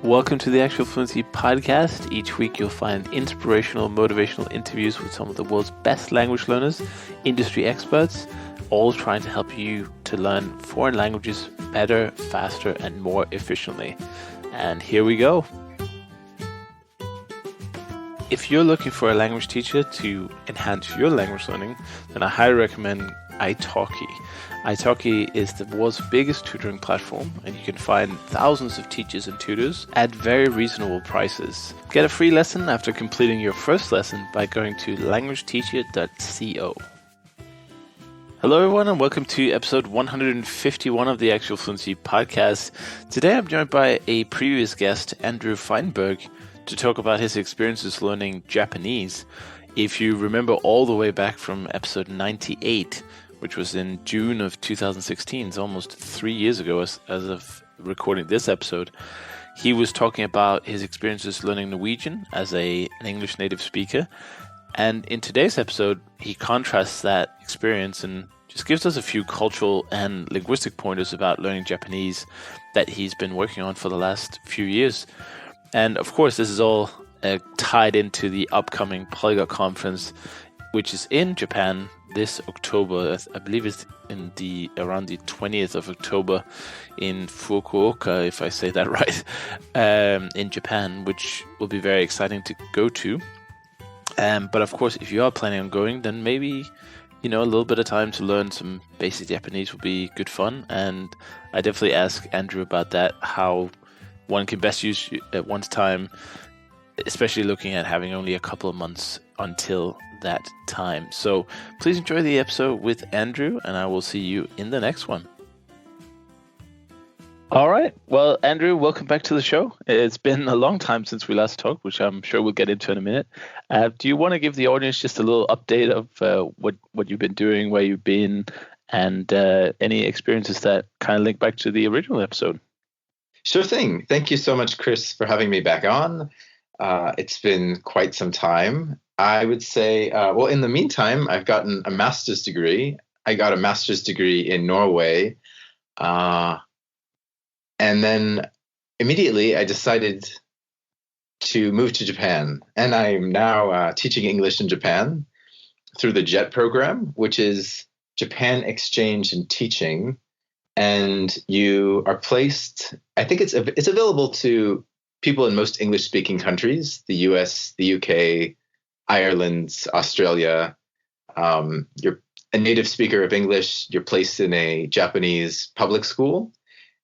Welcome to the Actual Fluency podcast. Each week you'll find inspirational, motivational interviews with some of the world's best language learners, industry experts, all trying to help you to learn foreign languages better, faster, and more efficiently. And here we go. If you're looking for a language teacher to enhance your language learning, then I highly recommend Italki. Italki is the world's biggest tutoring platform, and you can find thousands of teachers and tutors at very reasonable prices. Get a free lesson after completing your first lesson by going to languageteacher.co. Hello everyone, and welcome to episode 151 of the Actual Fluency podcast. Today I'm joined by a previous guest, Andrew Feinberg, to talk about his experiences learning Japanese. If you remember all the way back from episode 98, which was in June of 2016, it's almost 3 years ago as of recording this episode, he was talking about his experiences learning Norwegian as an English native speaker. And in today's episode, he contrasts that experience and just gives us a few cultural and linguistic pointers about learning Japanese that he's been working on for the last few years. And of course, this is all tied into the upcoming Polyglot Conference, which is in Japan this October. I believe it's around the 20th of October in Fukuoka, if I say that right, in Japan, which will be very exciting to go to. But of course, if you are planning on going, then maybe a little bit of time to learn some basic Japanese will be good fun. And I definitely ask Andrew about that, how one can best use at one's time, especially looking at having only a couple of months until that time. So please enjoy the episode with Andrew, and I will see you in the next one. All right. Well, Andrew, welcome back to the show. It's been a long time since we last talked, which I'm sure we'll get into in a minute. Do you want to give the audience just a little update of what you've been doing, where you've been, and any experiences that kind of link back to the original episode? Sure thing. Thank you so much, Chris, for having me back on. It's been quite some time. I would say, in the meantime, I've gotten a master's degree. I got a master's degree in Norway. And then immediately I decided to move to Japan. And I'm now teaching English in Japan through the JET program, which is Japan Exchange and Teaching. And you are placed, I think it's available to people in most English-speaking countries, the US, the UK, Ireland, Australia. You're a native speaker of English, you're placed in a Japanese public school,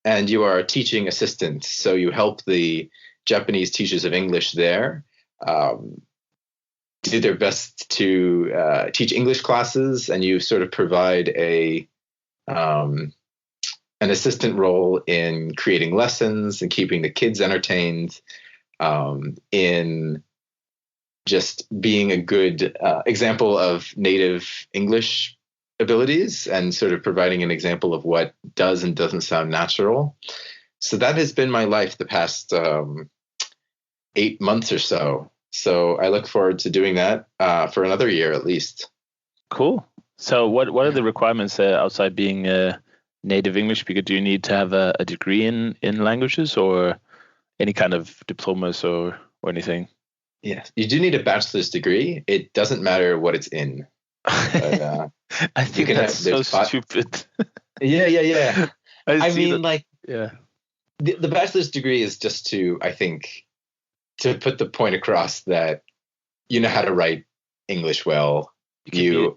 and you are a teaching assistant. So you help the Japanese teachers of English there do their best to teach English classes, and you sort of provide an assistant role in creating lessons and keeping the kids entertained, in just being a good example of native English abilities and sort of providing an example of what does and doesn't sound natural. So that has been my life the past 8 months or so. So I look forward to doing that for another year at least. Cool. So what are the requirements outside being a native English speaker? Do you need to have a degree in languages or any kind of diplomas or anything? Yes, you do need a bachelor's degree. It doesn't matter what it's in. But, I think that's so stupid. Yeah. I mean, yeah. The bachelor's degree is just to put the point across that you know how to write English well. You're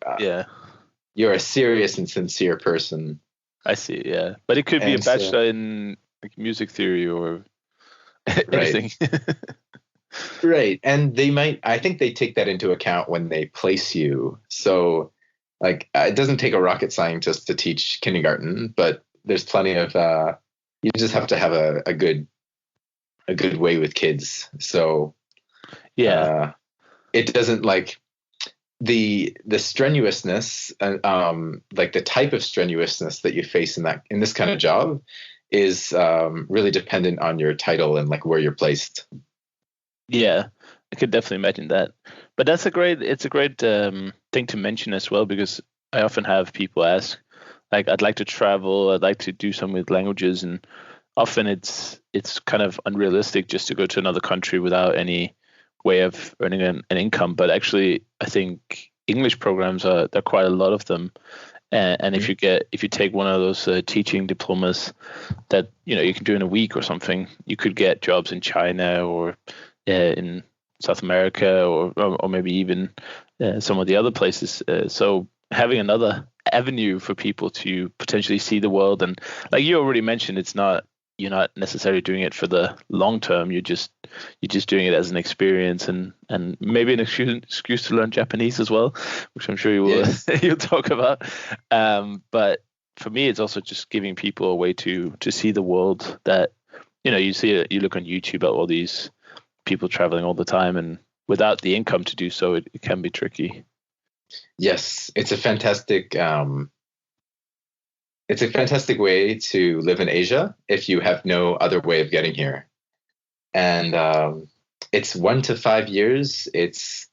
a serious and sincere person. I see, yeah. But it could be a bachelor in music theory or anything. Right. And I think they take that into account when they place you. So it doesn't take a rocket scientist to teach kindergarten, but there's plenty of, you just have to have a good way with kids. So yeah, it doesn't the strenuousness, the type of strenuousness that you face in this kind of job is really dependent on your title and where you're placed. Yeah, I could definitely imagine that. But it's a great thing to mention as well, because I often have people ask, I'd like to travel, I'd like to do something with languages, and often it's kind of unrealistic just to go to another country without any way of earning an income. But actually, I think English programs there are quite a lot of them. And if you take one of those teaching diplomas that you can do in a week or something, you could get jobs in China or in South America or maybe even some of the other places. So having another avenue for people to potentially see the world, and like you already mentioned, you're not necessarily doing it for the long term. You're just doing it as an experience and maybe an excuse to learn Japanese as well, which I'm sure you will you'll talk about. But for me, it's also just giving people a way to see the world that you look on YouTube at all these people traveling all the time, and without the income to do so, it can be tricky. Yes, it's a fantastic way to live in Asia if you have no other way of getting here. And it's 1 to 5 years. It's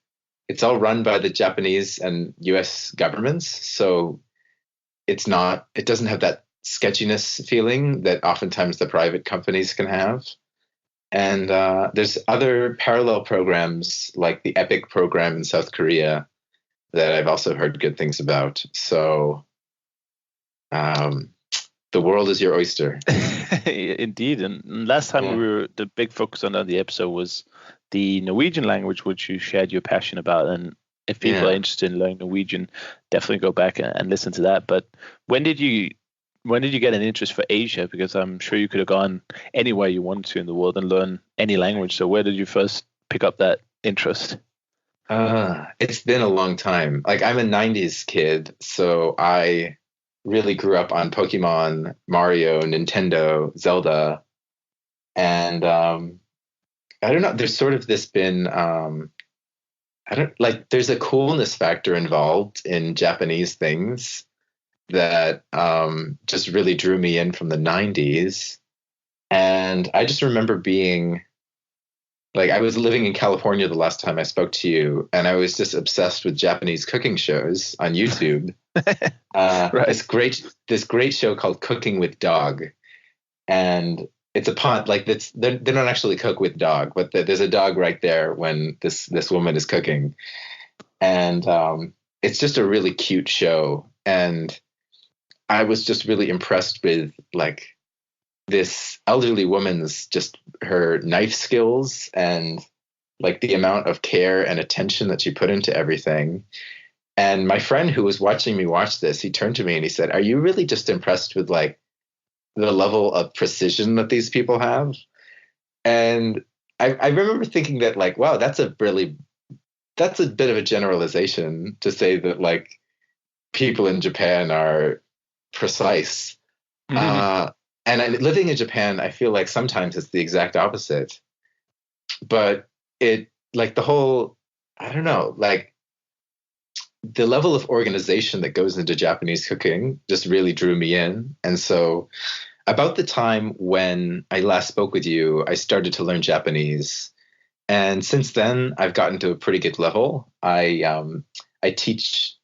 all run by the Japanese and US governments, so it doesn't have that sketchiness feeling that oftentimes the private companies can have. And there's other parallel programs like the EPIC program in South Korea that I've also heard good things about. So the world is your oyster. Indeed. And last time the big focus on the episode was the Norwegian language, which you shared your passion about. And if people are interested in learning Norwegian, definitely go back and listen to that. But when did you get an interest for Asia? Because I'm sure you could have gone anywhere you wanted to in the world and learn any language. So where did you first pick up that interest? It's been a long time. Like, I'm a 90s kid, so I really grew up on Pokemon, Mario, Nintendo, Zelda. And I don't know, there's sort of this been there's a coolness factor involved in Japanese things that just really drew me in from the 90s. And I just remember being like, I was living in California the last time I spoke to you, and I was just obsessed with Japanese cooking shows on YouTube. Right. This great show called Cooking with Dog, and it's a pot like that's they don't actually cook with dog, but there's a dog right there when this woman is cooking, and it's just a really cute show, and I was just really impressed with like this elderly woman's just her knife skills and like the amount of care and attention that she put into everything. And my friend who was watching me watch this, he turned to me and he said, "Are you really just impressed with like the level of precision that these people have?" And I remember thinking that like, wow, that's a bit of a generalization to say that like people in Japan are precise. Mm-hmm. And living in Japan, I feel like sometimes it's the exact opposite. But it like the whole, I don't know, like the level of organization that goes into Japanese cooking just really drew me in. And so about the time when I last spoke with you, I started to learn Japanese. And since then, I've gotten to a pretty good level. I teach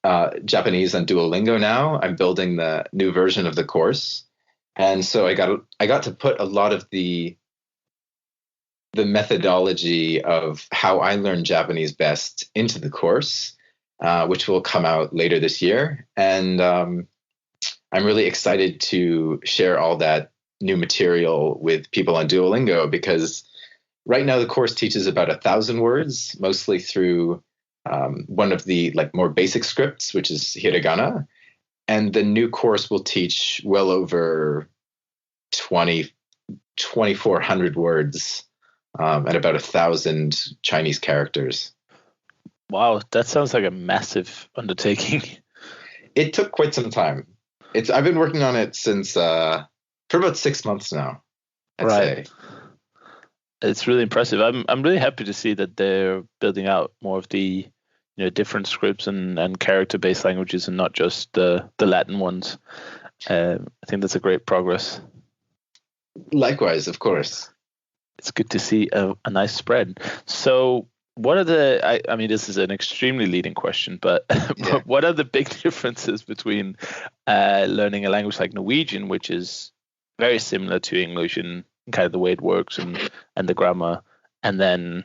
Japanese on Duolingo now. I'm building the new version of the course. And so I got to put a lot of the methodology of how I learn Japanese best into the course, which will come out later this year. And I'm really excited to share all that new material with people on Duolingo, because right now the course teaches about 1,000 words, mostly through one of the like more basic scripts, which is hiragana. And the new course will teach well over 2,400 words and about 1,000 Chinese characters. Wow, that sounds like a massive undertaking. It took quite some time. I've been working on it since for about 6 months now, I'd say. It's really impressive. I'm really happy to see that they're building out more of the different scripts and character-based languages and not just the Latin ones. I think that's a great progress. Likewise, of course. It's good to see a nice spread. So what are I mean, this is an extremely leading question, but what are the big differences between learning a language like Norwegian, which is very similar to English in kind of the way it works and the grammar, and then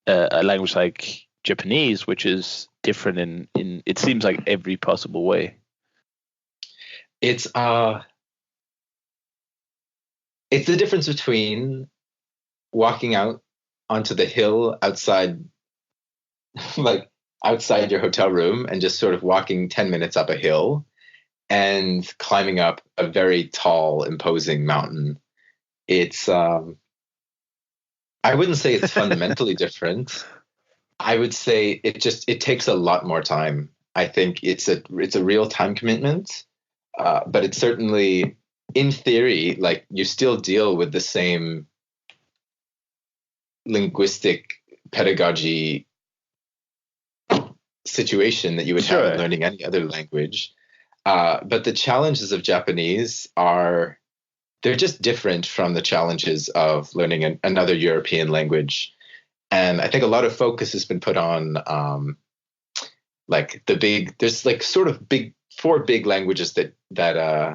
a language like Japanese, which is different in it seems like every possible way. It's the difference between walking out onto the hill outside, like outside your hotel room, and just sort of walking 10 minutes up a hill and climbing up a very tall, imposing mountain. It's I wouldn't say it's fundamentally different. I would say it takes a lot more time. I think it's a real time commitment, but it's certainly, in theory, like you still deal with the same linguistic pedagogy situation that you would have in learning any other language. But the challenges of Japanese they're just different from the challenges of learning another European language. And I think a lot of focus has been put on there's like sort of four big languages that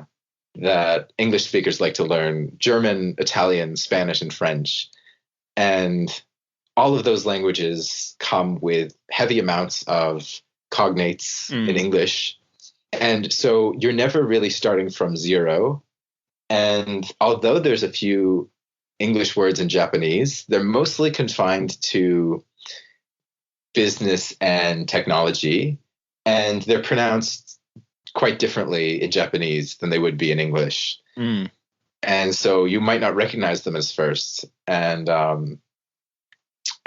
English speakers like to learn: German, Italian, Spanish, and French. And all of those languages come with heavy amounts of cognates in English. And so you're never really starting from zero. And although there's a few English words in Japanese, they're mostly confined to business and technology, and they're pronounced quite differently in Japanese than they would be in English. And so you might not recognize them as first. And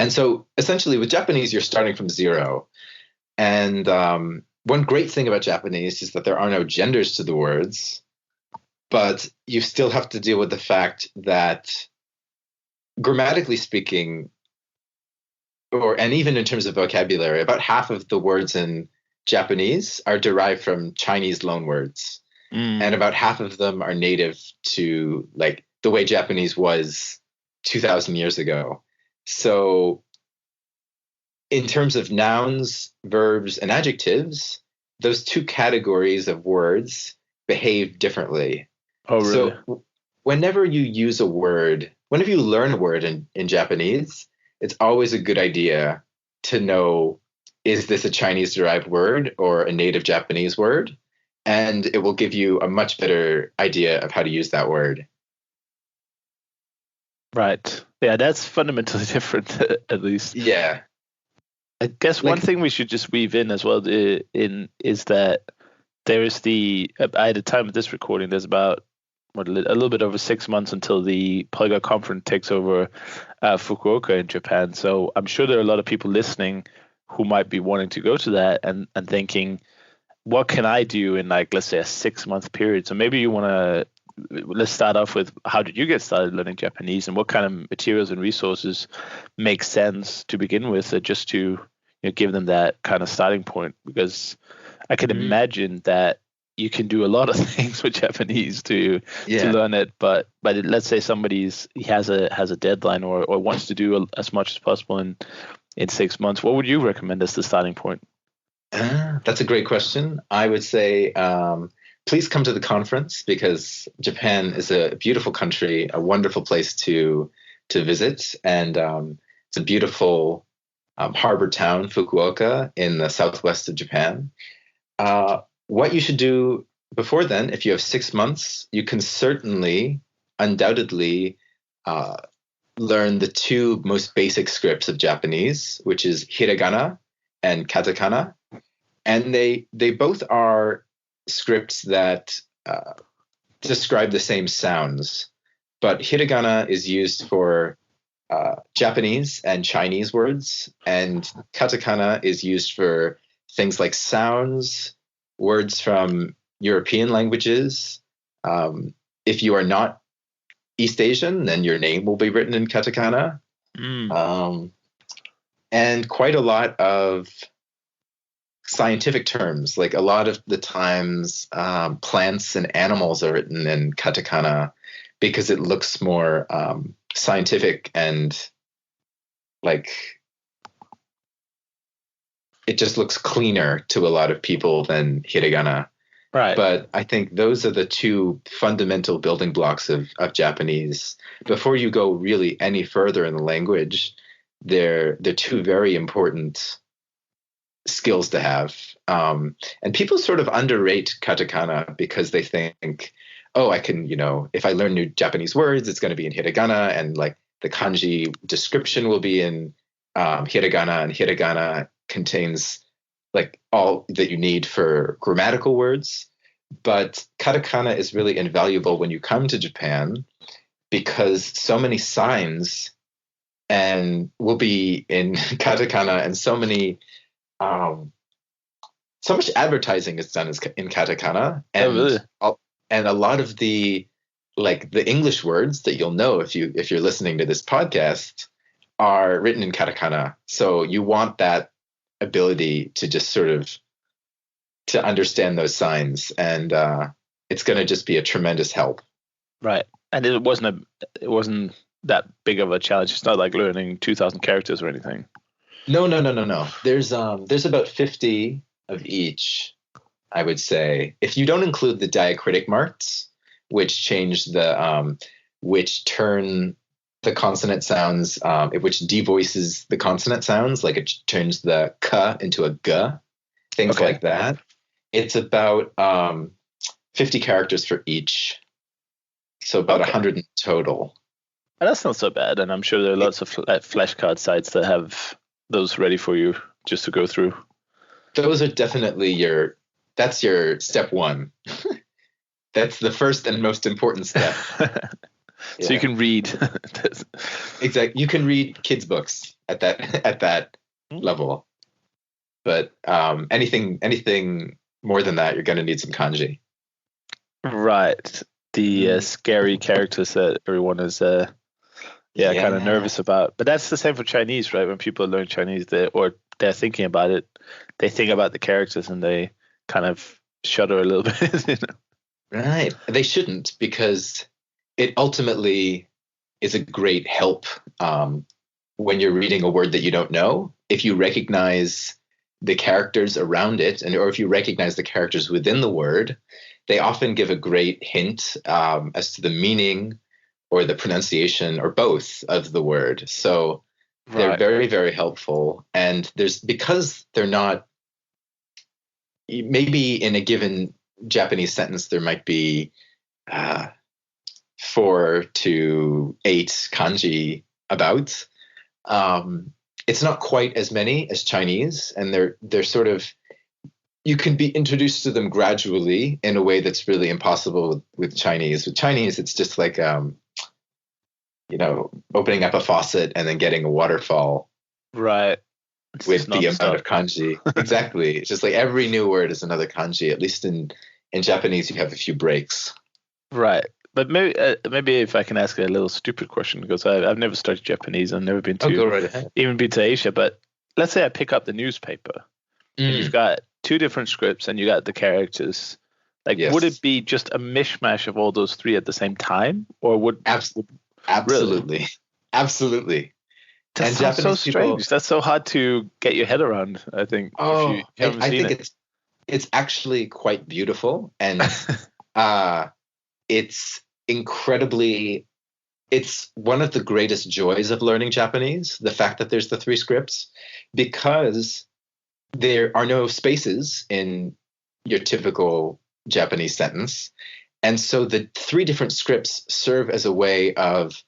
so essentially with Japanese, you're starting from zero. And one great thing about Japanese is that there are no genders to the words, but you still have to deal with the fact that, grammatically speaking, and even in terms of vocabulary, about half of the words in Japanese are derived from Chinese loanwords. And about half of them are native to like the way Japanese was 2,000 years ago. So in terms of nouns, verbs, and adjectives, those two categories of words behave differently. Oh, really? So whenever you use a word, whenever you learn a word in Japanese, it's always a good idea to know, is this a Chinese-derived word or a native Japanese word? And it will give you a much better idea of how to use that word. Right. Yeah, that's fundamentally different, at least. Yeah. I guess one thing we should just weave in as well is that there is at the time of this recording, there's about a little bit over 6 months until the Polyglot Conference takes over Fukuoka in Japan. So I'm sure there are a lot of people listening who might be wanting to go to that and thinking, what can I do in, like, let's say a 6-month period? So maybe let's start off with, how did you get started learning Japanese, and what kind of materials and resources make sense to begin with, just to give them that kind of starting point? Because I can imagine that you can do a lot of things with Japanese to learn it, but let's say somebody has a deadline or wants to do as much as possible in 6 months. What would you recommend as the starting point? That's a great question. I would say please come to the conference, because Japan is a beautiful country, a wonderful place to visit, and it's a beautiful harbor town, Fukuoka, in the southwest of Japan. What you should do before then, if you have 6 months, you can undoubtedly learn the two most basic scripts of Japanese, which is Hiragana and Katakana. And they both are scripts that describe the same sounds, but Hiragana is used for Japanese and Chinese words, and Katakana is used for things like sounds, words from European languages. If you are not East Asian, then your name will be written in Katakana. And quite a lot of scientific terms, like a lot of the times plants and animals are written in Katakana because it looks more scientific, and like it just looks cleaner to a lot of people than Hiragana. Right. But I think those are the two fundamental building blocks of Japanese. Before you go really any further in the language, they're two very important skills to have. And people sort of underrate katakana because they think, oh, I can, if I learn new Japanese words, it's going to be in hiragana, and like the kanji description will be in hiragana, and hiragana contains like all that you need for grammatical words. But katakana is really invaluable when you come to Japan because so many signs and will be in katakana, and so much advertising is done in katakana, and really? And a lot of the English words that you'll know if you're listening to this podcast are written in katakana. So you want that ability to just sort of to understand those signs, and it's going to just be a tremendous help. Right, and it wasn't that big of a challenge. It's not like learning 2,000 characters or anything. No. There's about 50 of each, I would say, if you don't include the diacritic marks, which change which turn the consonant sounds, which devoices the consonant sounds, like it turns the k into a g, things like that. It's about 50 characters for each, so about 100 in total. And that's not so bad, and I'm sure there are lots of flashcard sites that have those ready for you just to go through. Those are definitely that's your step one. That's the first and most important step. So you can read. Exactly. You can read kids' books at that level. But anything more than that, you're going to need some kanji. Right. The scary characters that everyone is kind of nervous about. But that's the same for Chinese, right? When people learn Chinese, they're thinking about it, they think about the characters and they kind of shudder a little bit. Right. They shouldn't, because it ultimately is a great help when you're reading a word that you don't know. If you recognize the characters around it, or if you recognize the characters within the word, they often give a great hint as to the meaning or the pronunciation or both of the word. So they're very, very helpful. And because they're not, maybe in a given Japanese sentence, there might be 4 to 8 kanji about. It's not quite as many as Chinese, and they're sort of, you can be introduced to them gradually in a way that's really impossible with Chinese. With Chinese, it's just like opening up a faucet and then getting a waterfall. Right. With the amount of kanji. Exactly. It's just like every new word is another kanji. At least in Japanese, you have a few breaks. Right. But maybe if I can ask a little stupid question, because I've never studied Japanese. I've never been to go right ahead. Even been to Asia. But let's say I pick up the newspaper and you've got 2 different scripts and you got the characters. Like, would it be just a mishmash of all those 3 at the same time, or would absolutely, really? Absolutely. That sounds so strange. That's so hard to get your head around, I think. I think it's actually quite beautiful, and it's one of the greatest joys of learning Japanese, the fact that there's the 3 scripts, because there are no spaces in your typical Japanese sentence. And so the 3 different scripts serve as a way of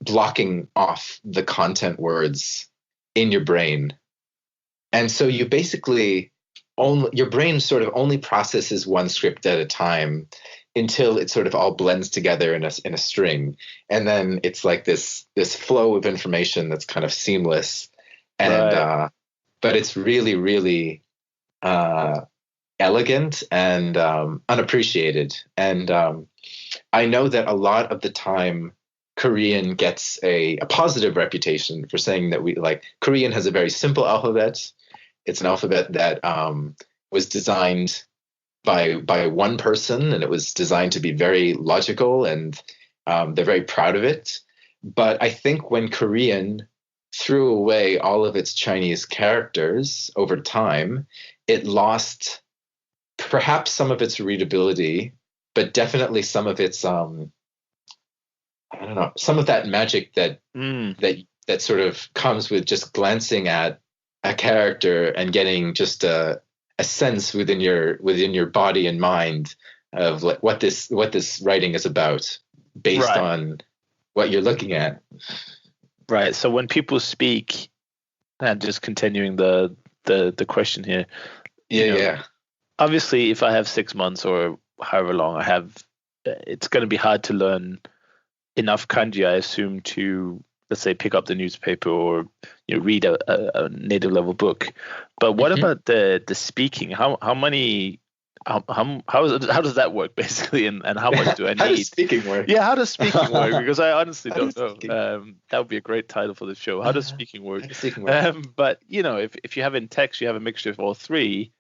blocking off the content words in your brain. And so you basically your brain sort of only processes one script at a time until it sort of all blends together in a string. And then it's like this flow of information that's kind of seamless. And but it's really, really elegant and unappreciated. And I know that a lot of the time Korean gets a positive reputation for saying that Korean has a very simple alphabet. It's an alphabet that was designed by one person, and it was designed to be very logical, and they're very proud of it. But I think when Korean threw away all of its Chinese characters over time, it lost perhaps some of its readability, but definitely some of its I don't know, some of that magic that that sort of comes with just glancing at a character and getting just a sense within your body and mind of like what this writing is about based on what you're looking at. Right. So when people speak, and just continuing the question here. Yeah. Obviously, if I have 6 months or however long I have, it's going to be hard to learn enough kanji, I assume, to, let's say, pick up the newspaper or read a native level book. But what about the speaking? How does that work basically, and how much do I need? How does speaking work? Yeah, how does speaking work? Because I honestly don't know. That would be a great title for the show. How does speaking work? But if you have in text, you have a mixture of all three.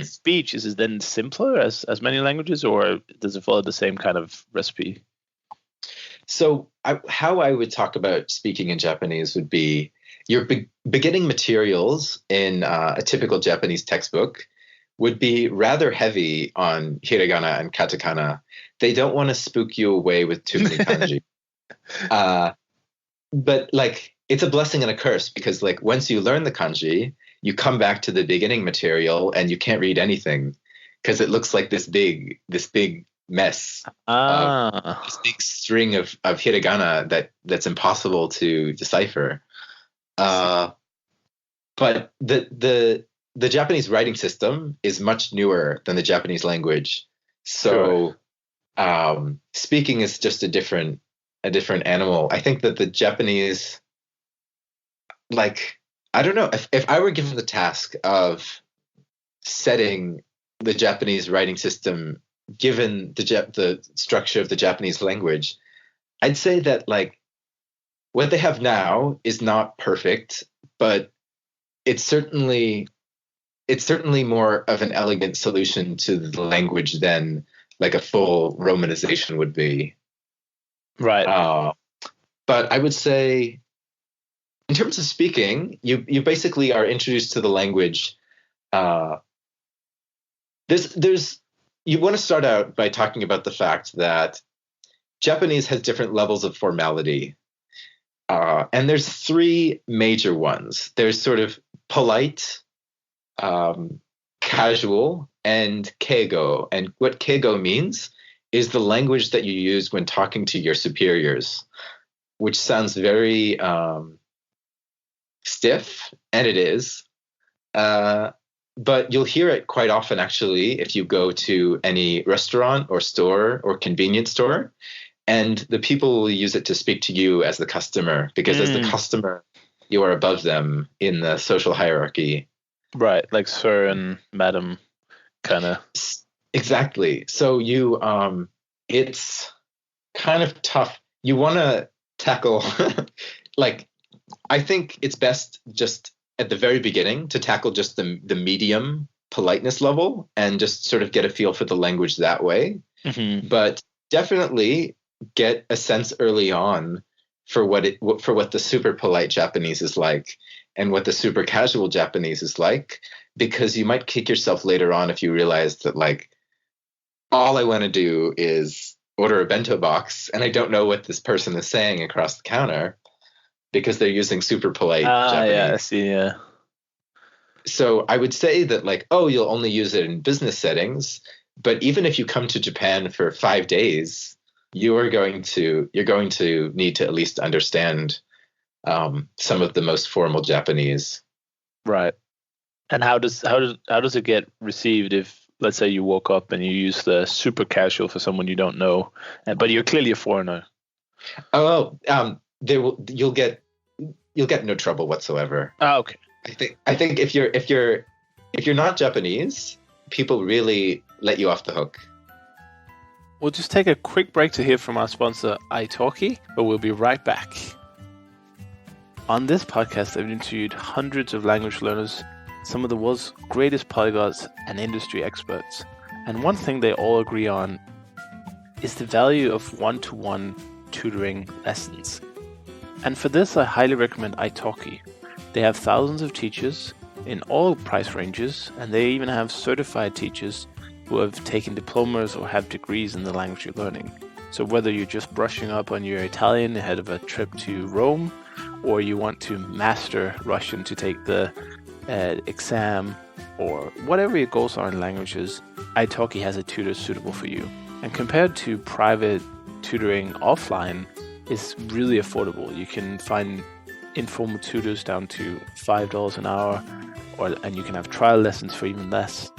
Speech, is it then simpler as many languages, or does it follow the same kind of recipe? So how I would talk about speaking in Japanese would be your beginning materials in a typical Japanese textbook would be rather heavy on hiragana and katakana. They don't want to spook you away with too many kanji. But like, it's a blessing and a curse, because like once you learn the kanji, you come back to the beginning material and you can't read anything because it looks like this big mess, this big string of hiragana that's impossible to decipher. But the Japanese writing system is much newer than the Japanese language, so speaking is just a different animal. I think that the Japanese, like, I don't know, if I were given the task of setting the Japanese writing system, given the structure of the Japanese language, I'd say that like what they have now is not perfect, but it's certainly more of an elegant solution to the language than like a full Romanization would be. Right. But I would say, in terms of speaking, you basically are introduced to the language. You want to start out by talking about the fact that Japanese has different levels of formality. And there's three major ones. There's sort of polite, casual, and keigo. And what keigo means is the language that you use when talking to your superiors, which sounds very stiff, and it is. But you'll hear it quite often, actually, if you go to any restaurant or store or convenience store, and the people will use it to speak to you as the customer, because as the customer, you are above them in the social hierarchy. Right, like sir and madam, kind of. Exactly. So it's kind of tough. You want to tackle, like, I think it's best just at the very beginning to tackle just the medium politeness level and just sort of get a feel for the language that way. But definitely get a sense early on for what the super polite Japanese is like and what the super casual Japanese is like, because you might kick yourself later on if you realize that like all I want to do is order a bento box and I don't know what this person is saying across the counter, because they're using super polite Japanese. Yeah, I see, yeah. So I would say that like, you'll only use it in business settings, but even if you come to Japan for 5 days, you're going to need to at least understand some of the most formal Japanese. Right. And how does it get received if, let's say, you woke up and you use the super casual for someone you don't know, but you're clearly a foreigner? You'll get no trouble whatsoever. Okay. I think if you're not Japanese, people really let you off the hook. We'll just take a quick break to hear from our sponsor, italki, but we'll be right back. On this podcast, I've interviewed hundreds of language learners, some of the world's greatest polyglots and industry experts. And one thing they all agree on is the value of one-to-one tutoring lessons. And for this, I highly recommend italki. They have thousands of teachers in all price ranges, and they even have certified teachers who have taken diplomas or have degrees in the language you're learning. So whether you're just brushing up on your Italian ahead of a trip to Rome, or you want to master Russian to take the exam, or whatever your goals are in languages, italki has a tutor suitable for you. And compared to private tutoring offline, it's really affordable. You can find informal tutors down to $5 an hour, and you can have trial lessons for even less.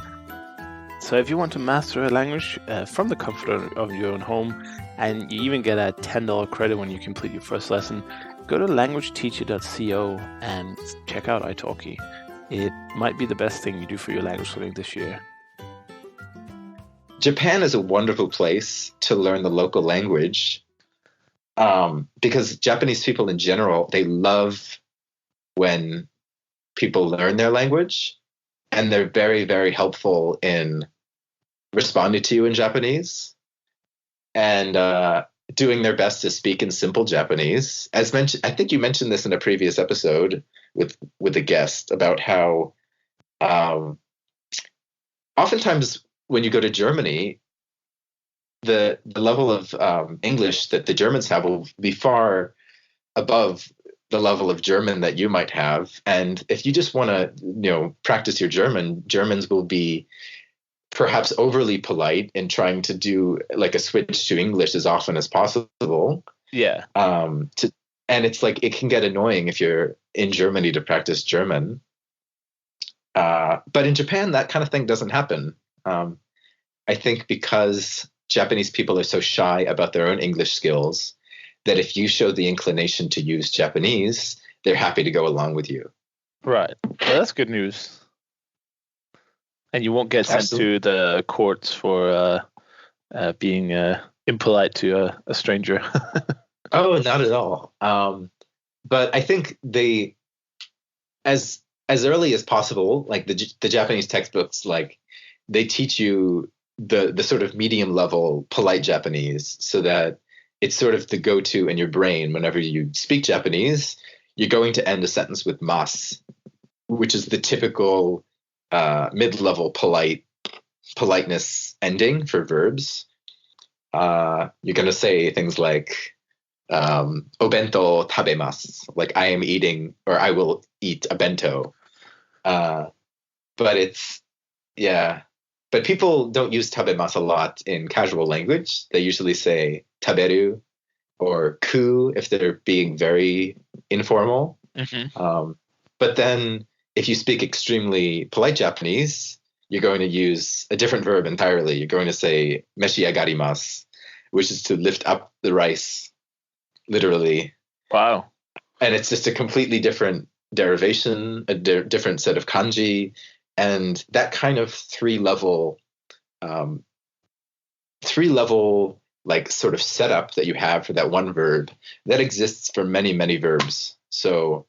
So if you want to master a language from the comfort of your own home, and you even get a $10 credit when you complete your first lesson, go to languageteacher.co and check out italki. It might be the best thing you do for your language learning this year. Japan is a wonderful place to learn the local language, because Japanese people in general, they love when people learn their language, and they're very, very helpful in responding to you in Japanese and doing their best to speak in simple Japanese. As mentioned, I think you mentioned this in a previous episode with a guest about how oftentimes when you go to Germany, the level of English that the Germans have will be far above the level of German that you might have. And if you just want to, practice your German, Germans will be perhaps overly polite in trying to do like a switch to English as often as possible. Yeah. And it's like, it can get annoying if you're in Germany to practice German. But in Japan, that kind of thing doesn't happen. I think because Japanese people are so shy about their own English skills that if you show the inclination to use Japanese, they're happy to go along with you. Right. Well, that's good news. And you won't get sent to the courts for being impolite to a stranger. Oh, not at all. But I think they, as early as possible, like the Japanese textbooks, like they teach you the sort of medium level polite Japanese, so that it's sort of the go-to in your brain whenever you speak Japanese. You're going to end a sentence with mas, which is the typical mid-level politeness ending for verbs. You're going to say things like obento tabemasu, like I am eating, or I will eat a bento. But people don't use tabemasu a lot in casual language. They usually say taberu or ku if they're being very informal. Mm-hmm. But then if you speak extremely polite Japanese, you're going to use a different verb entirely. You're going to say meshiagarimasu, which is to lift up the rice, literally. Wow. And it's just a completely different derivation, a different set of kanji. And that kind of three level like sort of setup that you have for that one verb, that exists for many, many verbs. So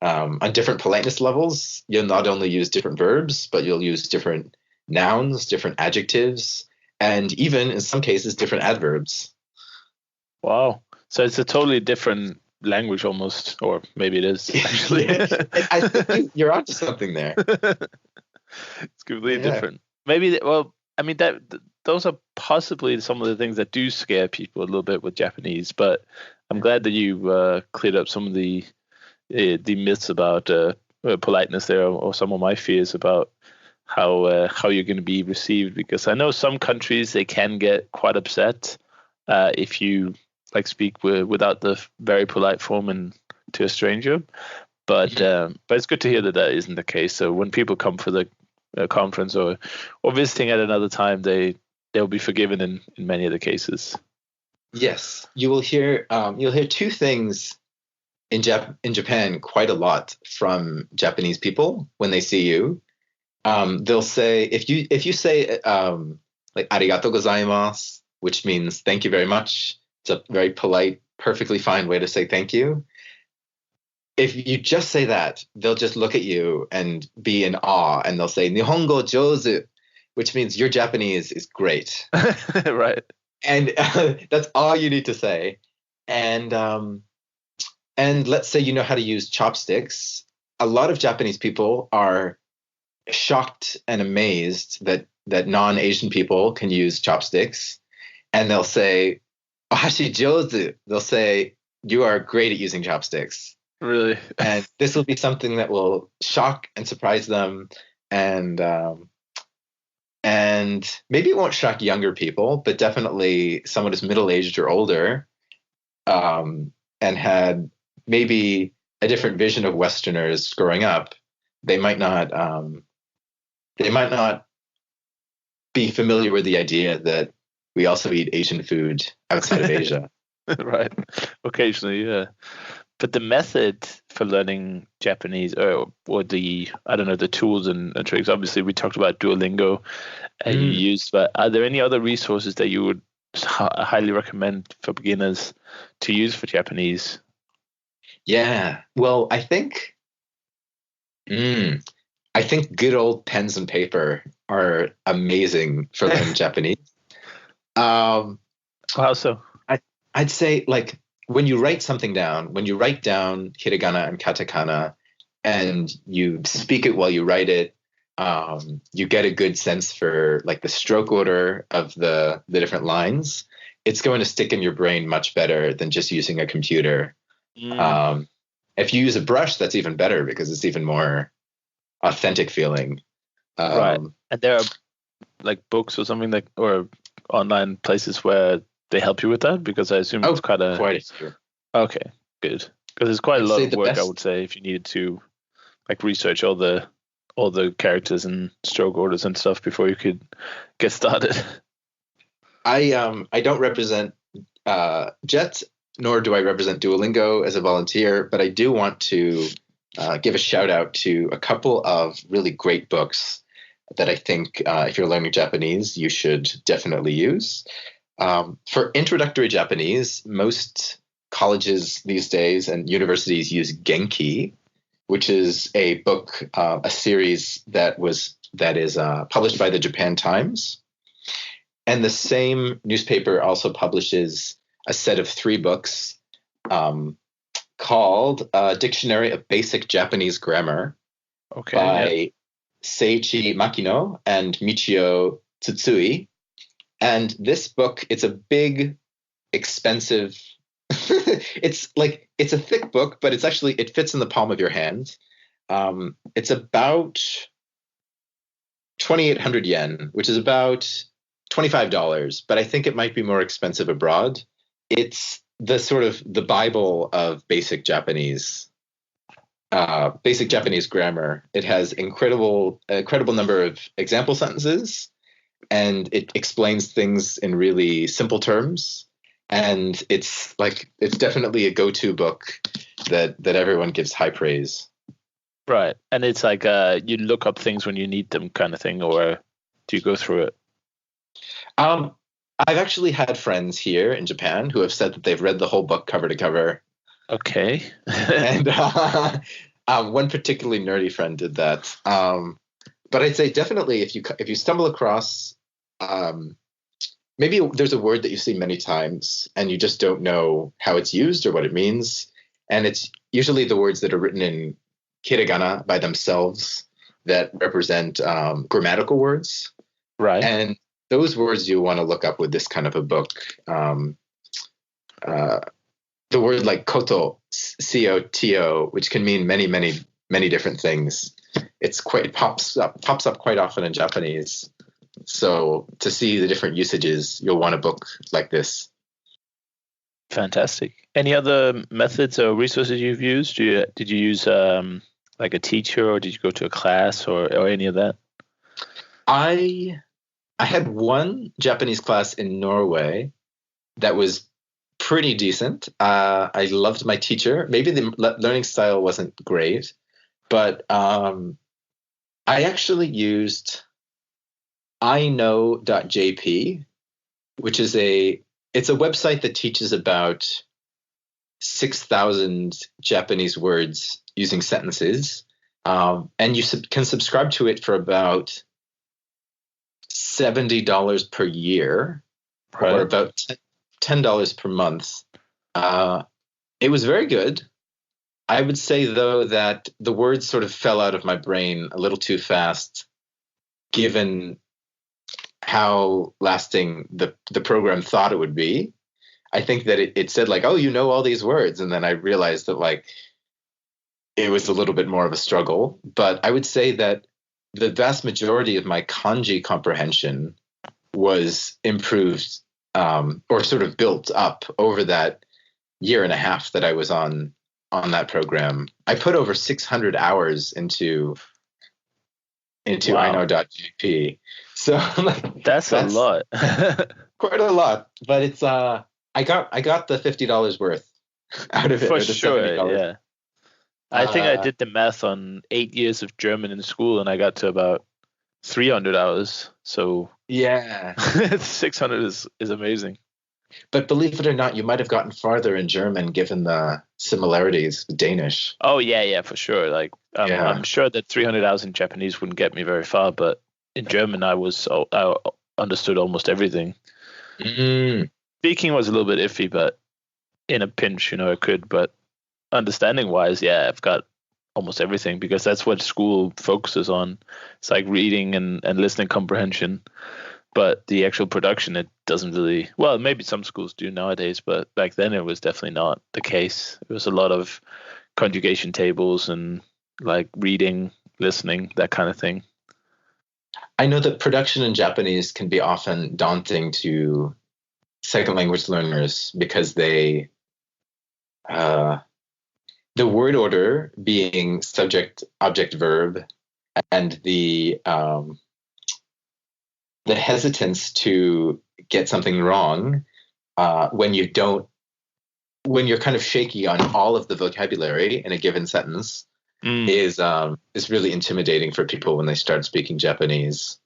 on different politeness levels, you'll not only use different verbs, but you'll use different nouns, different adjectives, and even in some cases, different adverbs. Wow. So it's a totally different language almost, or maybe it is actually. I think you're onto something there. It's completely different. Maybe, those are possibly some of the things that do scare people a little bit with Japanese, but I'm glad that you cleared up some of the myths about politeness there, or some of my fears about how you're going to be received, because I know some countries, they can get quite upset if you like speak without the very polite form and to a stranger, but it's good to hear that isn't the case. So when people come for the conference or visiting at another time, they'll be forgiven in many of the cases. Yes, you'll hear two things in Japan quite a lot from Japanese people when they see you. They'll say, if you say like arigatou gozaimasu, which means thank you very much. It's a very polite, perfectly fine way to say thank you. If you just say that, they'll just look at you and be in awe, and they'll say Nihongo jouzu, which means your Japanese is great. Right. And that's all you need to say. And let's say you know how to use chopsticks. A lot of Japanese people are shocked and amazed that that non-Asian people can use chopsticks, and they'll say, "Ohashi jouzu." They'll say, "You are great at using chopsticks." Really? And this will be something that will shock and surprise them, and maybe it won't shock younger people, but definitely someone who's middle-aged or older, and had maybe a different vision of Westerners growing up. They might not be familiar with the idea that we also eat Asian food outside of Asia. Right. Occasionally, yeah. But the method for learning Japanese, or the, I don't know, the tools and tricks, obviously we talked about Duolingo and you used, but are there any other resources that you would highly recommend for beginners to use for Japanese? Yeah. Well, I think good old pens and paper are amazing for learning Japanese. How so? I'd say, like, when you write something down, when you write down hiragana and katakana and you speak it while you write it, you get a good sense for like the stroke order of the different lines. It's going to stick in your brain much better than just using a computer. If you use a brush, that's even better because it's even more authentic feeling. Right. And there are like books or something, like, or online places where they help you with that, because I assume it's quite a few. Okay, good. Because it's quite a lot of work, best, I would say, if you needed to like research all the characters and stroke orders and stuff before you could get started. I don't represent Jet, nor do I represent Duolingo as a volunteer, but I do want to give a shout out to a couple of really great books that I think if you're learning Japanese, you should definitely use. For introductory Japanese, most colleges these days and universities use Genki, which is a book, a series that is published by the Japan Times. And the same newspaper also publishes a set of 3 books called Dictionary of Basic Japanese Grammar by Seiichi Makino and Michio Tsutsui. And this book, it's a big, expensive, it's a thick book, but it fits in the palm of your hand. It's about 2,800 yen, which is about $25, but I think it might be more expensive abroad. It's the sort of the Bible of basic Japanese grammar. It has incredible number of example sentences, and it explains things in really simple terms. And it's definitely a go-to book that everyone gives high praise. Right. And it's like you look up things when you need them kind of thing, or do you go through it? I've actually had friends here in Japan who have said that they've read the whole book cover to cover. Okay. And one particularly nerdy friend did that. But I'd say definitely if you stumble across, maybe there's a word that you've seen many times and you just don't know how it's used or what it means. And it's usually the words that are written in hiragana by themselves that represent grammatical words. Right. And those words you want to look up with this kind of a book. The word like koto, C-O-T-O, which can mean many, many, many different things. It pops up quite often in Japanese. So to see the different usages, you'll want a book like this. Fantastic. Any other methods or resources you've used? Did you use like a teacher, or did you go to a class, or any of that? I had one Japanese class in Norway that was pretty decent. I loved my teacher. Maybe the learning style wasn't great, but I actually used iknow.jp, which is it's a website that teaches about 6,000 Japanese words using sentences. And you can subscribe to it for about $70 per year, or about $10 per month. It was very good. I would say, though, that the words sort of fell out of my brain a little too fast, given how lasting the program thought it would be. I think that it said like, oh, you know all these words. And then I realized that like it was a little bit more of a struggle. But I would say that the vast majority of my kanji comprehension was improved or sort of built up over that year and a half that I was on that program. I put over 600 hours into Wow. ino.gp. So like, That's a lot. quite a lot, but it's I got the $50 worth out of it. For or the sure, $70. yeah. I think I did the math on 8 years of German in school, and I got to about 300 hours. So Yeah. 600 is amazing. But believe it or not, you might have gotten farther in German given the similarities with Danish. Oh yeah, for sure. Like Yeah. I'm sure that 300 hours in Japanese wouldn't get me very far, but in German I understood almost everything. Mm. Speaking was a little bit iffy, but in a pinch, it could. But understanding wise, yeah, I've got almost everything because that's what school focuses on. It's like reading and listening comprehension. But the actual production, it doesn't really. Well, maybe some schools do nowadays, but back then it was definitely not the case. It was a lot of conjugation tables and like reading, listening, that kind of thing. I know that production in Japanese can be often daunting to second language learners because the word order being subject, object, verb, and the hesitance to get something wrong when you're kind of shaky on all of the vocabulary in a given sentence is really intimidating for people when they start speaking Japanese.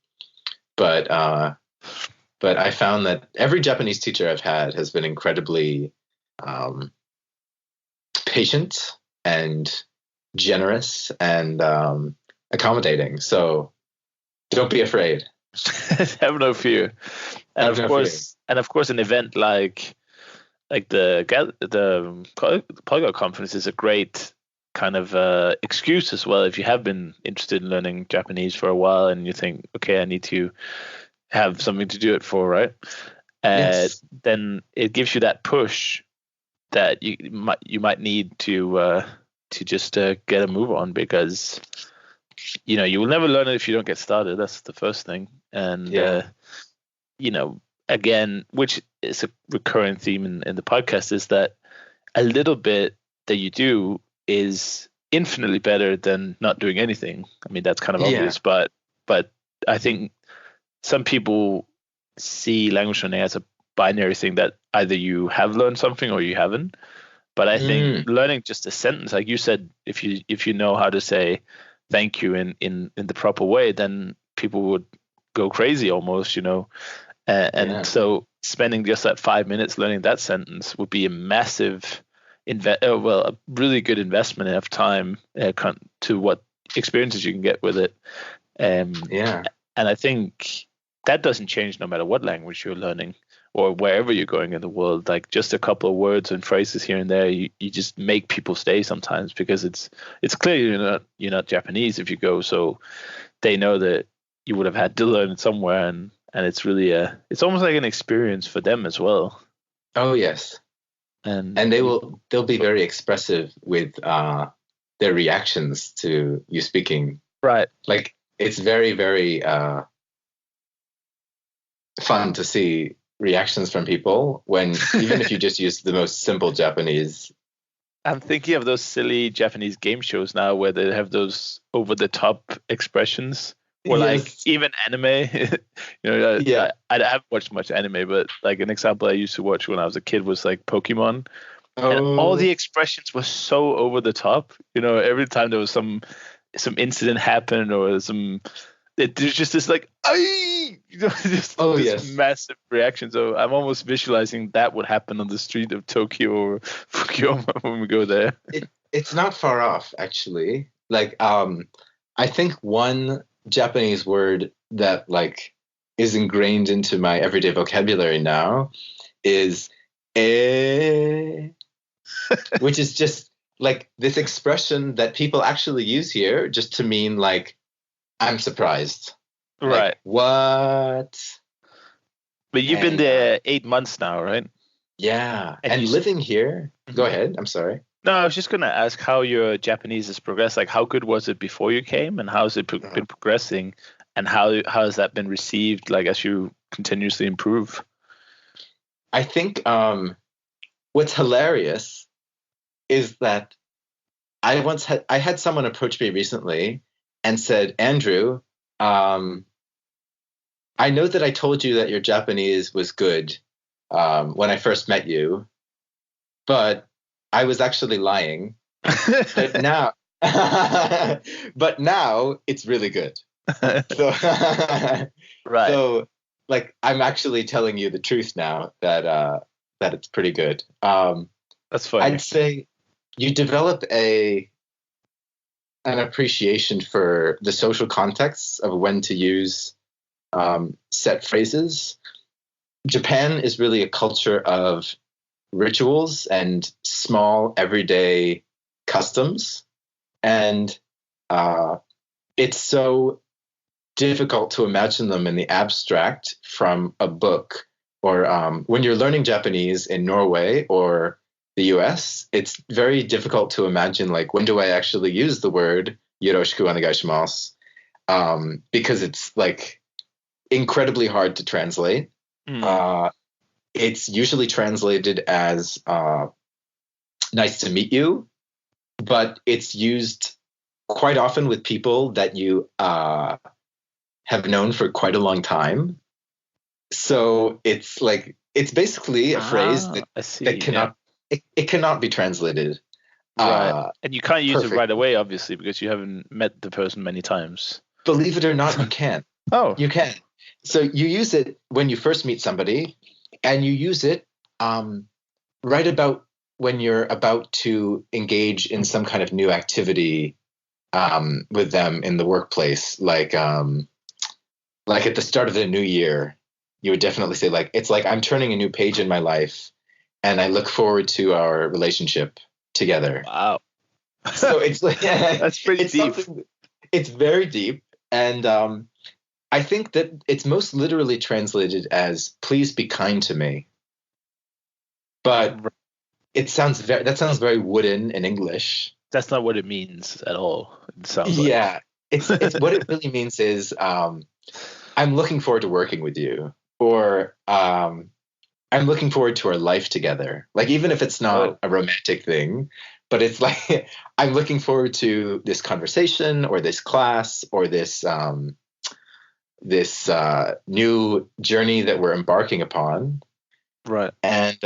But I found that every Japanese teacher I've had has been incredibly patient and generous and accommodating. So don't be afraid. Have no fear. And of course, an event like the Polyglot conference is a great kind of excuse as well. If you have been interested in learning Japanese for a while and you think, okay, I need to have something to do it for, right? Yes. Then it gives you that push that you might need to just get a move on, because you will never learn it if you don't get started. That's the first thing. And again, which is a recurring theme in the podcast, is that a little bit that you do is infinitely better than not doing anything. I mean, that's kind of obvious, but I think some people see language learning as a binary thing that either you have learned something or you haven't. But I think learning just a sentence, like you said, if you know how to say thank you in the proper way, then people would go crazy almost, so spending just that 5 minutes learning that sentence would be a massive a really good investment of time to what experiences you can get with it. And I think that doesn't change no matter what language you're learning or wherever you're going in the world. Like just a couple of words and phrases here and there, you just make people stay sometimes, because it's clear you're not Japanese if you go, so they know that you would have had to learn it somewhere, and it's really it's almost like an experience for them as well. Oh yes. And they'll be very expressive with their reactions to you speaking. Right. Like it's very, very fun to see reactions from people when even if you just use the most simple Japanese. I'm thinking of those silly Japanese game shows now where they have those over the top expressions. Or like even anime, I haven't watched much anime, but like an example I used to watch when I was a kid was like Pokemon. And all the expressions were so over the top. Every time there was some incident happened or there's just this like, this massive reaction. So I'm almost visualizing that would happen on the street of Tokyo or Fukuoka when we go there. It's not far off, actually. Like, I think one Japanese word that like is ingrained into my everyday vocabulary now is which is just like this expression that people actually use here just to mean like I'm surprised. Right. Like, what? But you've been And there 8 months now, right? yeah, And and you. living here. Go Mhm. ahead. I'm sorry. No, I was just going to ask how your Japanese has progressed. Like, how good was it before you came, and how's it Uh, been progressing, and how has that been received? Like, as you continuously improve. I think what's hilarious is that I had someone approach me recently and said, Andrew, um, I know that I told you that your Japanese was good when I first met you, but I was actually lying. But now, but now it's really good. So, Right. so like I'm actually telling you the truth now that it's pretty good. That's funny. I'd say you develop a an appreciation for the social contexts of when to use set phrases. Japan is really a culture of rituals and small everyday customs, and uh, it's so difficult to imagine them in the abstract from a book. Or when you're learning Japanese in Norway or the US, it's very difficult to imagine, like, when do I actually use the word yoroshiku onegaishimasu? Because it's like incredibly hard to translate. Mm. Uh, it's usually translated as nice to meet you, but it's used quite often with people that you have known for quite a long time. So it's like it's basically a phrase Ah, I that see. Yeah. cannot it cannot be translated Right. And you can't use it right perfectly. away, obviously, because you haven't met the person many times. Believe it or not, you can. Oh, You can. So you use it when you first meet somebody, and you use it right about when you're about to engage in some kind of new activity with them in the workplace, like at the start of the new year. You would definitely say, like, it's like I'm turning a new page in my life, and I look forward to our relationship together. wow. So it's like That's pretty it's deep. something. It's very deep, and I think that it's most literally translated as "please be kind to me," but that sounds very wooden in English. That's not what it means at all. It sounds like. Yeah, it's what it really means is I'm looking forward to working with you, or I'm looking forward to our life together. Like, even if it's not Oh, a romantic thing, but it's like I'm looking forward to this conversation or this class or this new journey that we're embarking upon. right. And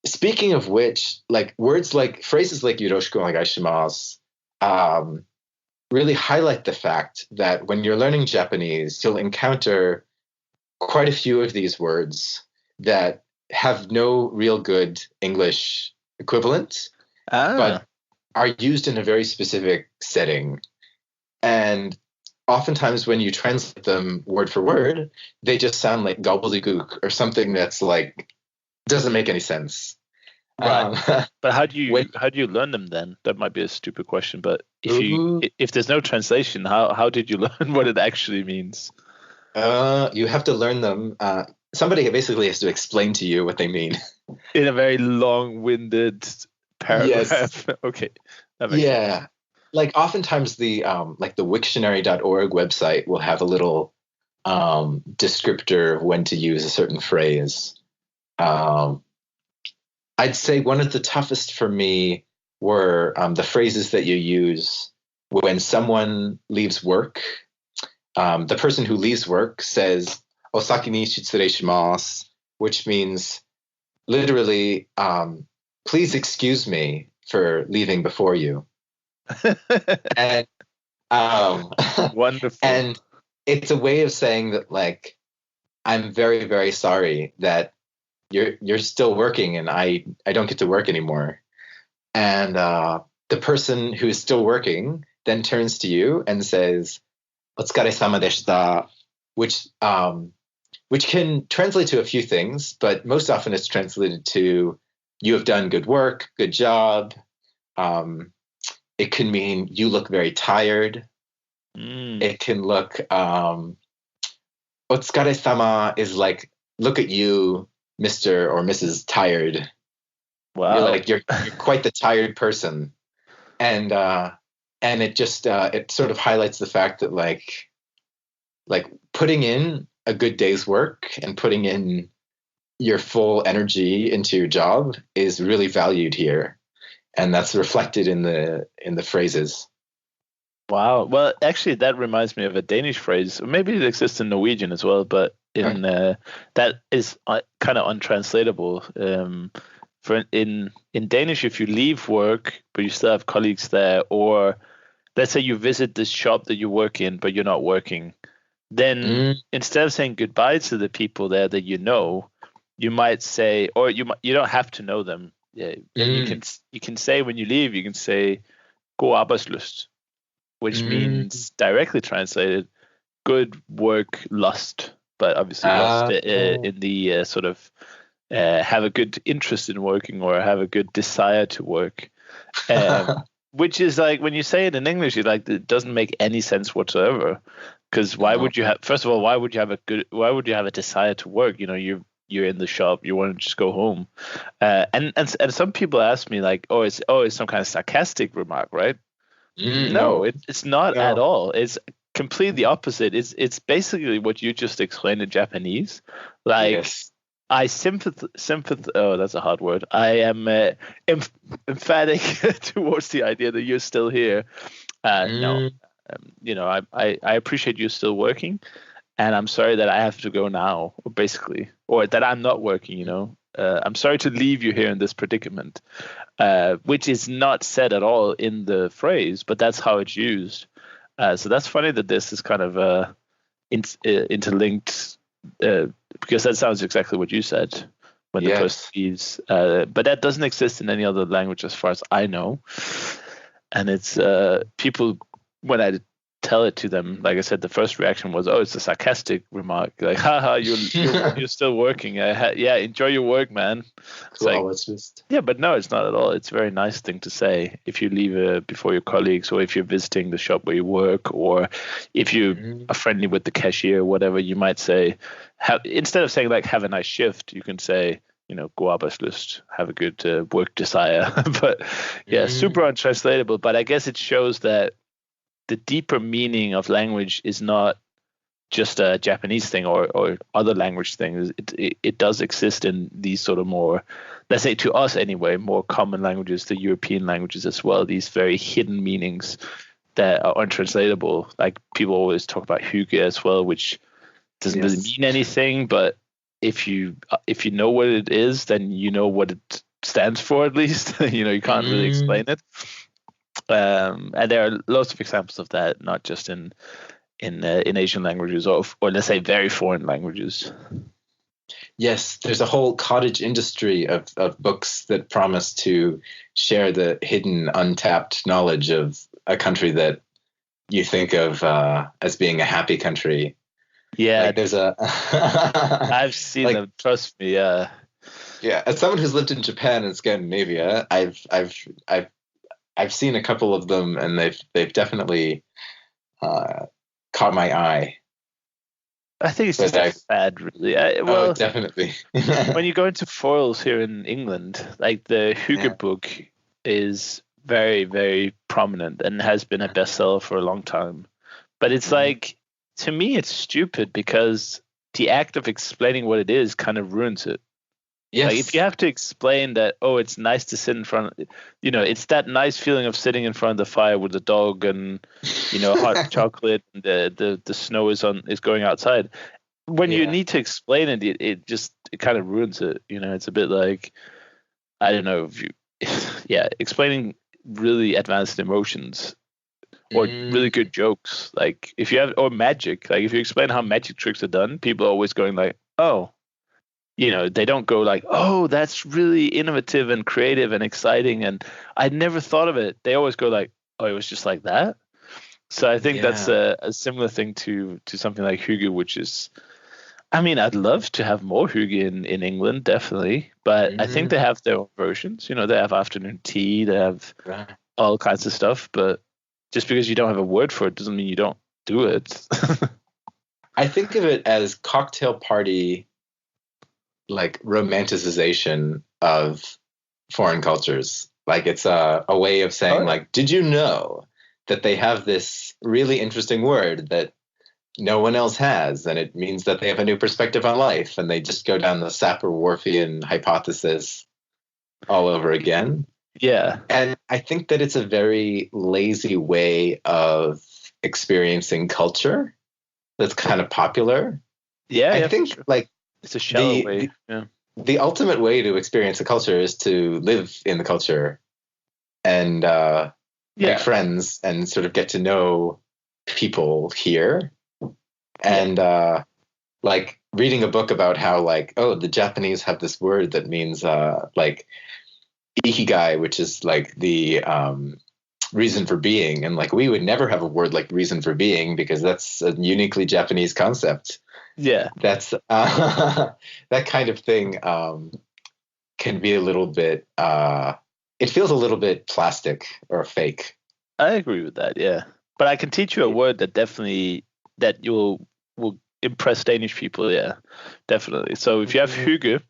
speaking of which, like words like phrases like "yoroshiku onegaishimasu" um, really highlight the fact that when you're learning Japanese, you'll encounter quite a few of these words that have no real good English equivalent, but Ah, are used in a very specific setting. And oftentimes, when you translate them word for word, they just sound like gobbledygook or something that's like doesn't make any sense. right. Um, But when how do you learn them then? That might be a stupid question, but ooh, if there's no translation, how did you learn what it actually means? you have to learn them. Somebody basically has to explain to you what they mean. In a very long-winded Yes. paragraph. Okay, that makes sense. Yeah. Like oftentimes the Wiktionary.org website will have a little descriptor of when to use a certain phrase. Um, I'd say one of the toughest for me were the phrases that you use when someone leaves work. The person who leaves work says "osaki ni shitsurei shimasu," which means literally, "Please excuse me for leaving before you." And um, Wonderful. and it's a way of saying that, like, I'm very, very sorry that you're still working and I don't get to work anymore. And the person who is still working then turns to you and says, "Otsukare-sama deshita," which can translate to a few things, but most often it's translated to "you have done good work, good job." Um, it can mean "you look very tired." Mm. It can look Otsukare-sama is like, look at you, Mr. or Mrs. Tired. Wow. You're quite the tired person. And it just it sort of highlights the fact that like putting in a good day's work and putting in your full energy into your job is really valued here, and that's reflected in the phrases. Wow. Well, actually, that reminds me of a Danish phrase. Maybe it exists in Norwegian as well, but in that is kind of untranslatable. For in Danish, if you leave work but you still have colleagues there, or let's say you visit this shop that you work in but you're not working, then instead of saying goodbye to the people there that you know, you might say, or you don't have to know them. Yeah, you can say when you leave, you can say "god arbejdsløst," which means directly translated good work lust, but obviously lust in the sort of have a good interest in working or have a good desire to work. Which is like when you say it in English, it doesn't make any sense whatsoever. Because why would you have? First of all, why would you have a desire to work? You know, you're in the shop, you want to just go home. And some people ask me like, it's some kind of sarcastic remark, right? No, it's not at all. It's completely opposite. It's basically what you just explained in Japanese. Like, yes. I oh, that's a hard word. I am emphatic towards the idea that you're still here. No, I appreciate you still working, and I'm sorry that I have to go now, basically, or that I'm not working. I'm sorry to leave you here in this predicament, which is not said at all in the phrase, but that's how it's used. So that's funny that this is kind of interlinked. Because that sounds exactly what you said when the person leaves. But that doesn't exist in any other language as far as I know. And it's people, when I tell it to them, like I said, the first reaction was, it's a sarcastic remark. Like, haha, you're still working. Yeah, enjoy your work, man. It's but no, it's not at all. It's a very nice thing to say if you leave before your colleagues, or if you're visiting the shop where you work, or if you are friendly with the cashier or whatever, you might say, instead of saying like, have a nice shift, you can say, god arbejdsløst, have a good work desire. But super untranslatable. But I guess it shows that the deeper meaning of language is not just a Japanese thing or other language things. It does exist in these sort of more, let's say to us anyway, more common languages, the European languages as well, these very hidden meanings that are untranslatable. Like people always talk about Hookah as well, which doesn't really mean anything, but if you know what it is, then you know what it stands for at least. You can't really explain it. And there are lots of examples of that, not just in Asian languages or let's say very foreign languages. Yes, there's a whole cottage industry of books that promise to share the hidden, untapped knowledge of a country that you think of as being a happy country. Yeah, like there's a. I've seen them. Trust me. Yeah. Yeah, as someone who's lived in Japan and Scandinavia, I've seen a couple of them, and they've definitely caught my eye. I think it's just a fad, really. Definitely. When you go into foils here in England, like the Hookah book is very, very prominent and has been a bestseller for a long time. But it's like, to me, it's stupid because the act of explaining what it is kind of ruins it. Yes. Like if you have to explain that, it's nice to sit in front, it's that nice feeling of sitting in front of the fire with the dog and, hot chocolate and the snow is going outside. When you need to explain it, it kind of ruins it. It's a bit like, I don't know, explaining really advanced emotions or really good jokes. Like if you have, or magic, like if you explain how magic tricks are done, people are always going like, they don't go like, that's really innovative and creative and exciting, and I never thought of it. They always go like, it was just like that. So I think that's a similar thing to something like Hookah, which is, I'd love to have more Hookah in England, definitely, but I think they have their own versions. They have afternoon tea, they have all kinds of stuff, but just because you don't have a word for it doesn't mean you don't do it. I think of it as cocktail party, like romanticization of foreign cultures. Like it's a way of saying, like, did you know that they have this really interesting word that no one else has, and it means that they have a new perspective on life, and they just go down the Sapir-Whorfian hypothesis all over again. Yeah. And I think that it's a very lazy way of experiencing culture that's kind of popular. Yeah, I think sure. like It's a shallow way. Yeah. the ultimate way to experience a culture is to live in the culture and make friends and sort of get to know people here. And like reading a book about how like, oh, the Japanese have this word that means like ikigai, which is like the reason for being. And like we would never have a word like reason for being because that's a uniquely Japanese concept. Yeah. That's that kind of thing can be a little bit it feels a little bit plastic or fake. I agree with that, yeah. But I can teach you a word that definitely that will impress Danish people, yeah. Definitely. So if you have hygge,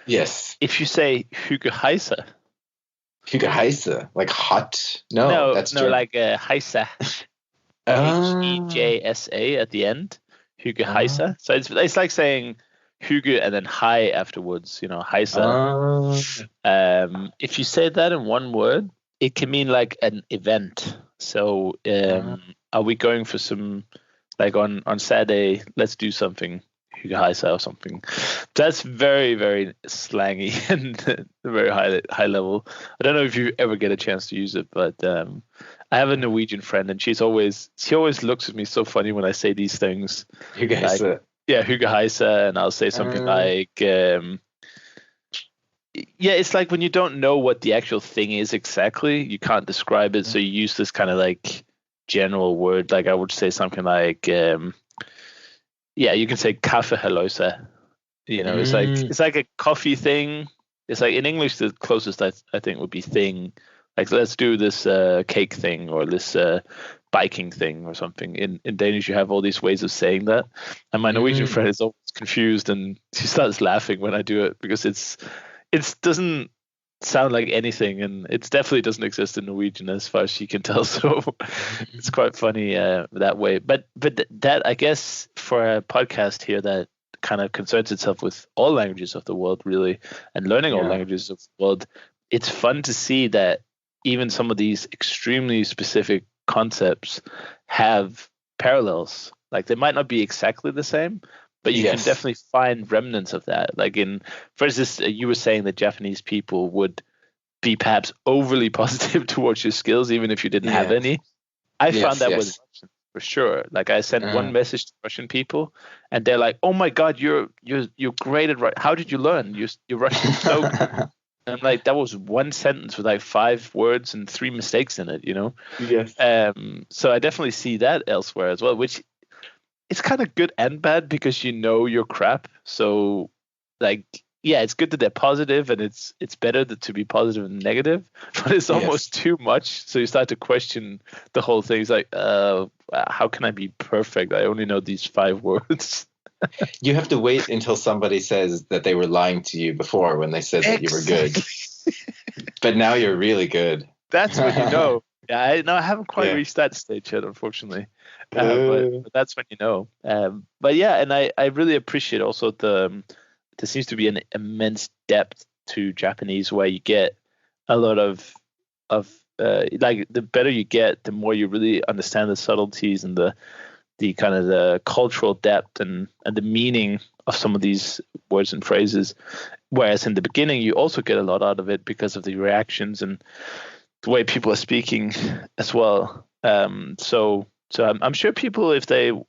yes. if you say hygge heiser. Hygge heiser, like hot? No, that's no, like heisa. Hejsa at the end. Hygge heiser. So it's like saying hygge and then high afterwards, you know, heisa. If you say that in one word, it can mean like an event. So are we going for some, like on Saturday, let's do something, hygge heiser or something. That's very, very slangy and very high level. I don't know if you ever get a chance to use it, but I have a Norwegian friend, and she always looks at me so funny when I say these things. Hygge heiser. Like, yeah, hygge heiser, and I'll say something like, yeah, it's like when you don't know what the actual thing is exactly, you can't describe it, so you use this kind of like general word. Like I would say something like, yeah, you can say kaffe hallosa. You know, it's like a coffee thing. It's like in English, the closest I think would be thing. Like let's do this cake thing or this biking thing or something. In Danish, you have all these ways of saying that, and my Norwegian friend is always confused, and she starts laughing when I do it because it doesn't sound like anything, and it definitely doesn't exist in Norwegian as far as she can tell. So it's quite funny that way. But that, I guess, for a podcast here that kind of concerns itself with all languages of the world, really, and learning all languages of the world, it's fun to see that even some of these extremely specific concepts have parallels. Like they might not be exactly the same, but you can definitely find remnants of that. Like for instance, you were saying that Japanese people would be perhaps overly positive towards your skills, even if you didn't have any. I found that with Russian, for sure. Like I sent one message to Russian people, and they're like, "Oh my God, you're great at Russian. How did you learn? Your Russian is so good." And like that was one sentence with like 5 words and 3 mistakes in it, you know. Yes. So I definitely see that elsewhere as well, which it's kind of good and bad because you know your crap. So like, yeah, it's good that they're positive, and it's better to be positive and negative, but it's almost too much. So you start to question the whole thing. It's like, how can I be perfect? I only know these 5 words. You have to wait until somebody says that they were lying to you before when they said that you were good. But now you're really good. That's when you know. Yeah, I haven't quite reached that stage yet, unfortunately. But that's when you know. But yeah, and I really appreciate also there seems to be an immense depth to Japanese where you get a lot of like the better you get, the more you really understand the subtleties and the kind of the cultural depth and the meaning of some of these words and phrases. Whereas in the beginning, you also get a lot out of it because of the reactions and the way people are speaking as well. So I'm sure people, if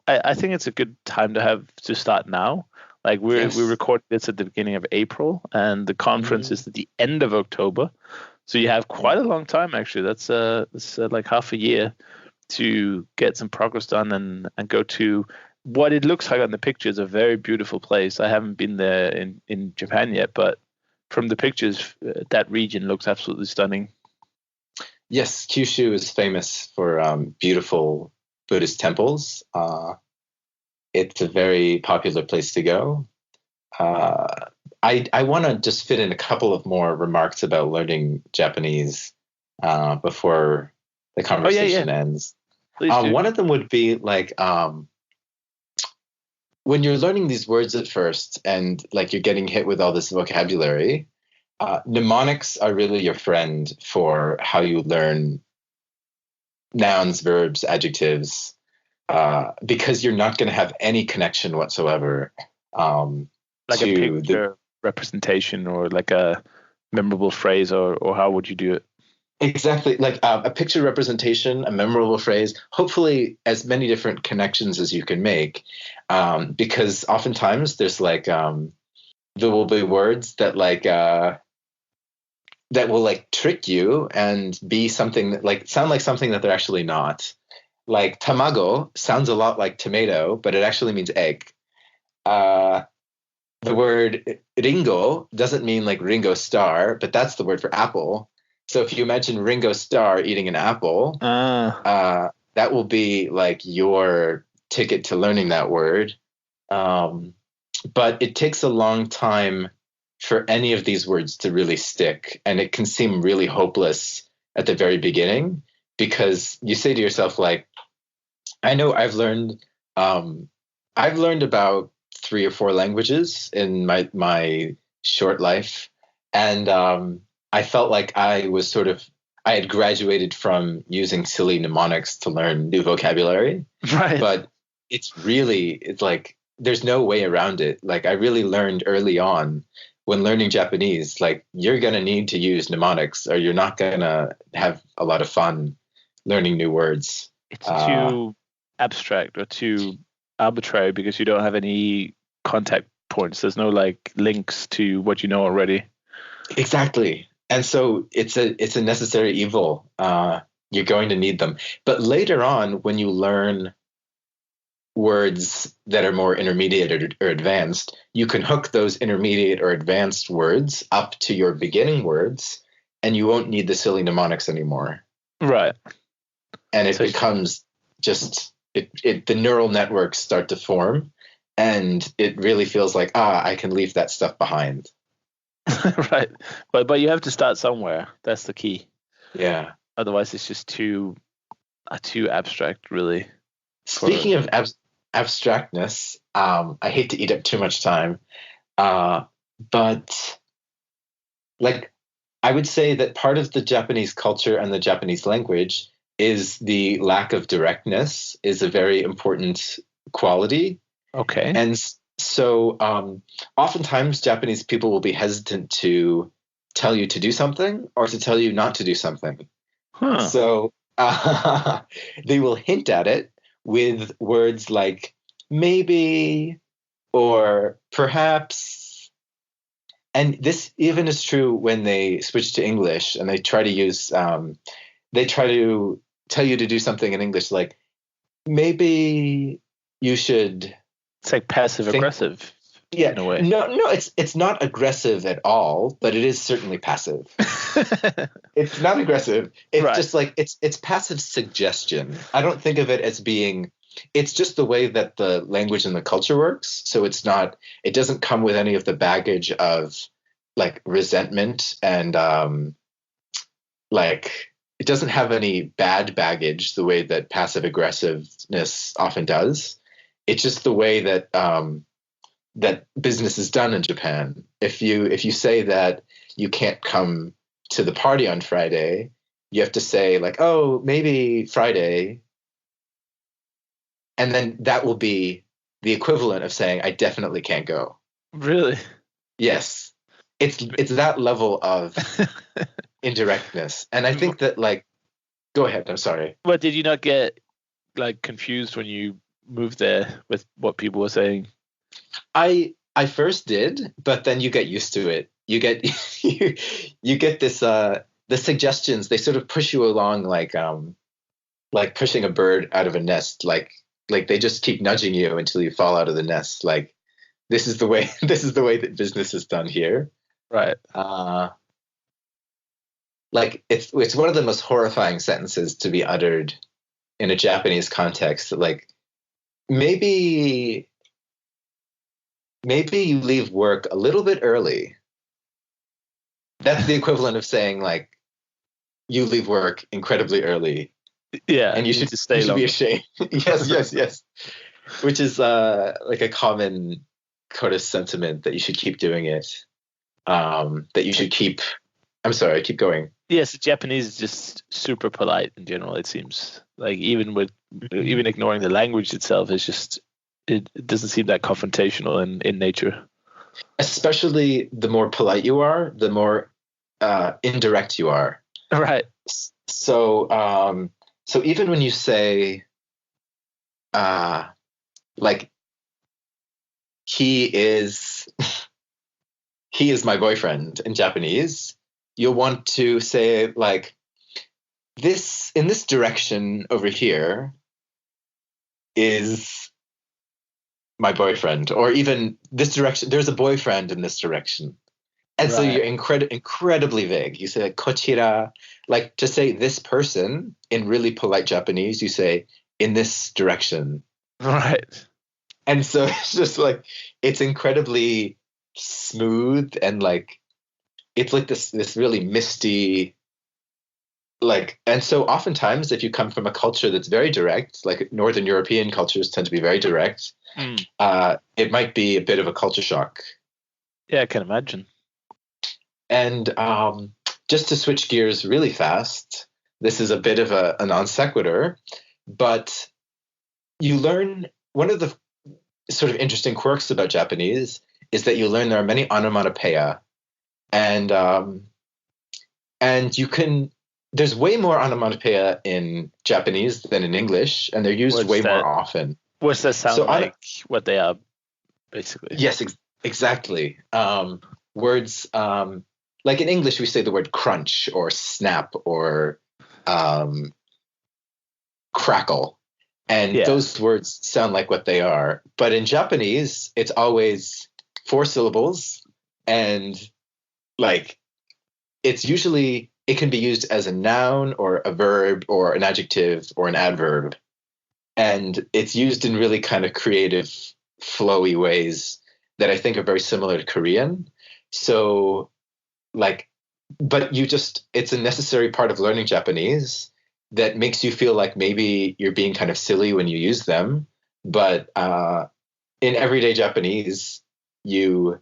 I think it's a good time to start now. Like we recorded this at the beginning of April, and the conference is at the end of October. So you have quite a long time, actually. That's like half a year to get some progress done and go to what it looks like on the pictures, a very beautiful place. I haven't been there in Japan yet, but from the pictures, that region looks absolutely stunning. Yes, Kyushu is famous for beautiful Buddhist temples. it's a very popular place to go. Uh, I want to just fit in a couple of more remarks about learning Japanese before the Oh yeah, yeah. conversation ends. Please do. One of them would be like when you're learning these words at first, and like you're getting hit with all this vocabulary. Mnemonics are really your friend for how you learn nouns, verbs, adjectives, because you're not going to have any connection whatsoever Like a to the. picture representation or like a memorable phrase, or how would you do it? Exactly, like a picture representation, a memorable phrase, hopefully as many different connections as you can make, because oftentimes there's like there will be words that that will like trick you and be something that like sound like something that they're actually not. Like tamago sounds a lot like tomato, but it actually means egg. Uh, the word Ringo doesn't mean like Ringo Starr, but that's the word for apple. So if you imagine Ringo Starr eating an apple, that will be like your ticket to learning that word. Um, but it takes a long time for any of these words to really stick, and it can seem really hopeless at the very beginning because you say to yourself like, I know I've learned about 3 or 4 languages in my short life, and I felt like I had graduated from using silly mnemonics to learn new vocabulary, Right. but it's like there's no way around it. Like I really learned early on when learning Japanese, like you're gonna need to use mnemonics, or you're not gonna have a lot of fun learning new words. It's too abstract or too arbitrary because you don't have any contact points. There's no like links to what you know already. Exactly. And so it's a necessary evil. You're going to need them. But later on, when you learn words that are more intermediate or advanced, you can hook those intermediate or advanced words up to your beginning words, and you won't need the silly mnemonics anymore. Right. And it becomes just the neural networks start to form, and it really feels like I can leave that stuff behind. Right. But you have to start somewhere. That's the key. Yeah. Otherwise, it's just too abstract, really. Speaking of abstractness, I hate to eat up too much time, but like I would say that part of the Japanese culture and the Japanese language is the lack of directness is a very important quality. Okay. And so oftentimes Japanese people will be hesitant to tell you to do something or to tell you not to do something. Huh. So they will hint at it with words like maybe or perhaps. And this even is true when they switch to English and they try to tell you to do something in English, like maybe you should. It's like passive aggressive. Yeah, in a way. No, it's not aggressive at all, but it is certainly passive. It's not aggressive. It's just like it's passive suggestion. I don't think of it as being. It's just the way that the language and the culture works. So it doesn't come with any of the baggage of like resentment and like it doesn't have any bad baggage the way that passive aggressiveness often does. It's just the way that that business is done in Japan. If you say that you can't come to the party on Friday, you have to say like, oh, maybe Friday. And then that will be the equivalent of saying, I definitely can't go. Really? Yes. It's that level of indirectness. And I think that like, go ahead. I'm sorry. But did you not get like confused when you moved there with what people were saying? I first did, but then you get used to it. You get you get this the suggestions, they sort of push you along like pushing a bird out of a nest, like they just keep nudging you until you fall out of the nest. Like this is the way that business is done here. Right. Like it's one of the most horrifying sentences to be uttered in a Japanese context. Like maybe you leave work a little bit early. That's the equivalent of saying like you leave work incredibly early. Yeah, and you should stay be longer. ashamed. Yes. Which is like a common kind of sentiment that you should keep doing it. That you should keep. I'm sorry, keep going. Yes, the Japanese is just super polite in general. It seems like even ignoring the language itself, is just it doesn't seem that confrontational in nature. Especially the more polite you are, the more indirect you are. Right. So even when you say, like, he is my boyfriend in Japanese, you'll want to say like, this in this direction over here is my boyfriend, or even this direction, there's a boyfriend in this direction. And so you're incredibly vague. You say like, kochira, like to say this person in really polite Japanese, you say in this direction. Right. And so it's just like, it's incredibly smooth and like, it's like this really misty, like, and so oftentimes if you come from a culture that's very direct, like Northern European cultures tend to be very direct, it might be a bit of a culture shock. Yeah, I can imagine. And just to switch gears really fast, this is a bit of a non sequitur, but you learn, one of the sort of interesting quirks about Japanese is that you learn there are many onomatopoeia, and you can, there's way more onomatopoeia in Japanese than in English, and they're used more often. What's that sound like? What they are, basically? Yes, exactly. Words like in English, we say the word crunch or snap or crackle, and those words sound like what they are. But in Japanese, it's always 4 syllables, and like it's usually, it can be used as a noun or a verb or an adjective or an adverb. And it's used in really kind of creative, flowy ways that I think are very similar to Korean. So like, but it's a necessary part of learning Japanese that makes you feel like maybe you're being kind of silly when you use them. But in everyday Japanese, you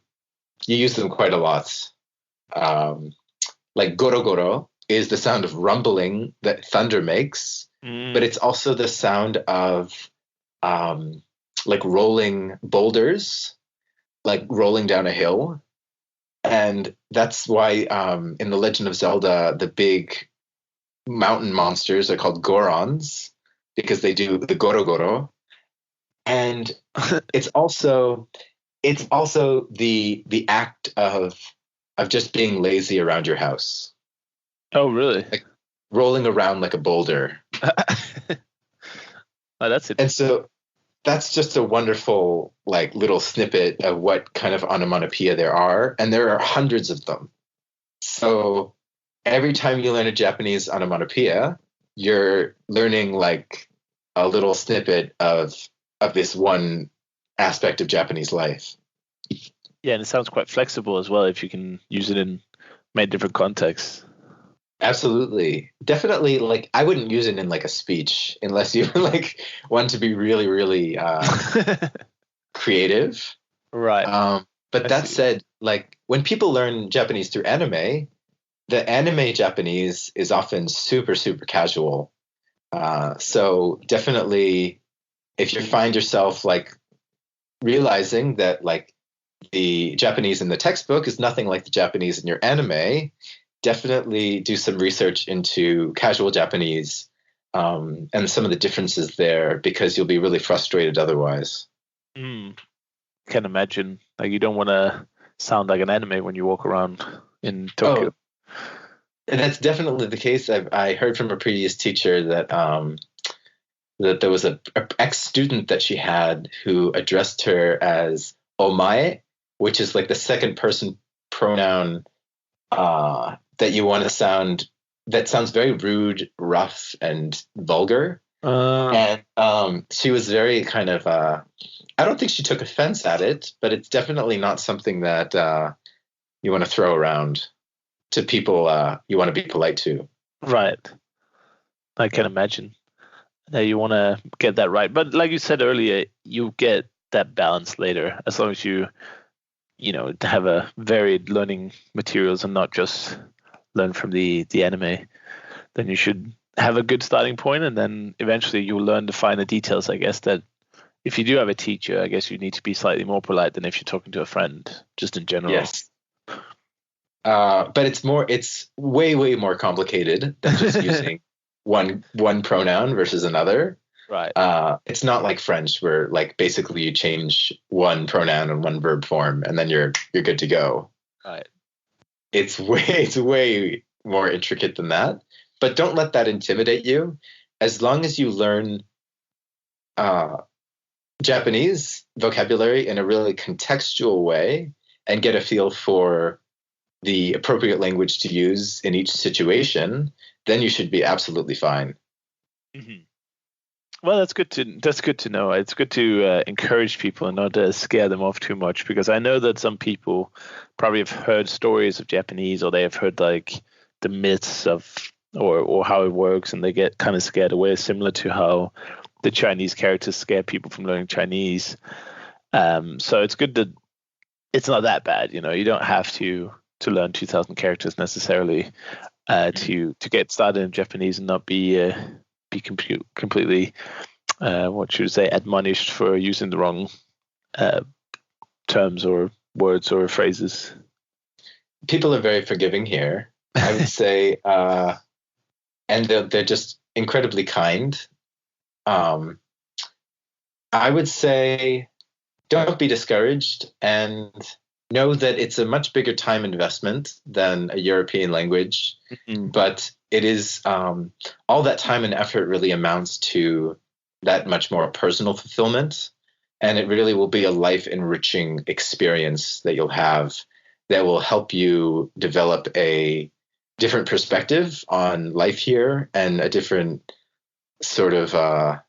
use them quite a lot. Like goro goro is the sound of rumbling that thunder makes, but it's also the sound of like rolling boulders, like rolling down a hill. And that's why in The Legend of Zelda, the big mountain monsters are called Gorons, because they do the goro goro. And it's also the act of just being lazy around your house. Oh, really? Like rolling around like a boulder. Oh, that's it. And so that's just a wonderful like little snippet of what kind of onomatopoeia there are, and there are hundreds of them. So every time you learn a Japanese onomatopoeia, you're learning like a little snippet of this one aspect of Japanese life. Yeah, and it sounds quite flexible as well if you can use it in many different contexts. Absolutely. Definitely, like, I wouldn't use it in like a speech unless you like want to be really, really creative. Right. But that said, like when people learn Japanese through anime, the anime Japanese is often super, super casual. So definitely if you find yourself like realizing that like the Japanese in the textbook is nothing like the Japanese in your anime, definitely do some research into casual Japanese and some of the differences there, because you'll be really frustrated otherwise. Can imagine. Like you don't want to sound like an anime when you walk around in Tokyo. Oh, and that's definitely the case. I heard from a previous teacher that that there was a ex-student that she had who addressed her as omae, which is like the second person pronoun that you want to sound, that sounds very rude, rough, and vulgar. And she was very kind of, I don't think she took offense at it, but it's definitely not something that you want to throw around to people you want to be polite to. Right. I can imagine. You want to get that right. But like you said earlier, you get that balance later as long as you have a varied learning materials and not just learn from the anime. Then you should have a good starting point, and then eventually you'll learn to find the details. I guess that if you do have a teacher, I guess you need to be slightly more polite than if you're talking to a friend, just in general. Yes. But it's way more complicated than just using one pronoun versus another. Right. It's not like French where like basically you change one pronoun and one verb form and then you're good to go. Right. It's way more intricate than that. But don't let that intimidate you. As long as you learn Japanese vocabulary in a really contextual way and get a feel for the appropriate language to use in each situation, then you should be absolutely fine. Mm-hmm. Well, that's good to know. It's good to encourage people and not scare them off too much, because I know that some people probably have heard stories of Japanese, or they have heard like the myths of or how it works, and they get kind of scared away, similar to how the Chinese characters scare people from learning Chinese. So it's good that it's not that bad. You don't have to learn 2,000 characters necessarily to get started in Japanese and not be completely what should I say, admonished for using the wrong terms or words or phrases. People are very forgiving here, I would say, and they're just incredibly kind. I would say don't be discouraged, and know that it's a much bigger time investment than a European language, but it is all that time and effort really amounts to that much more personal fulfillment, and it really will be a life enriching experience that you'll have that will help you develop a different perspective on life here and a different sort of a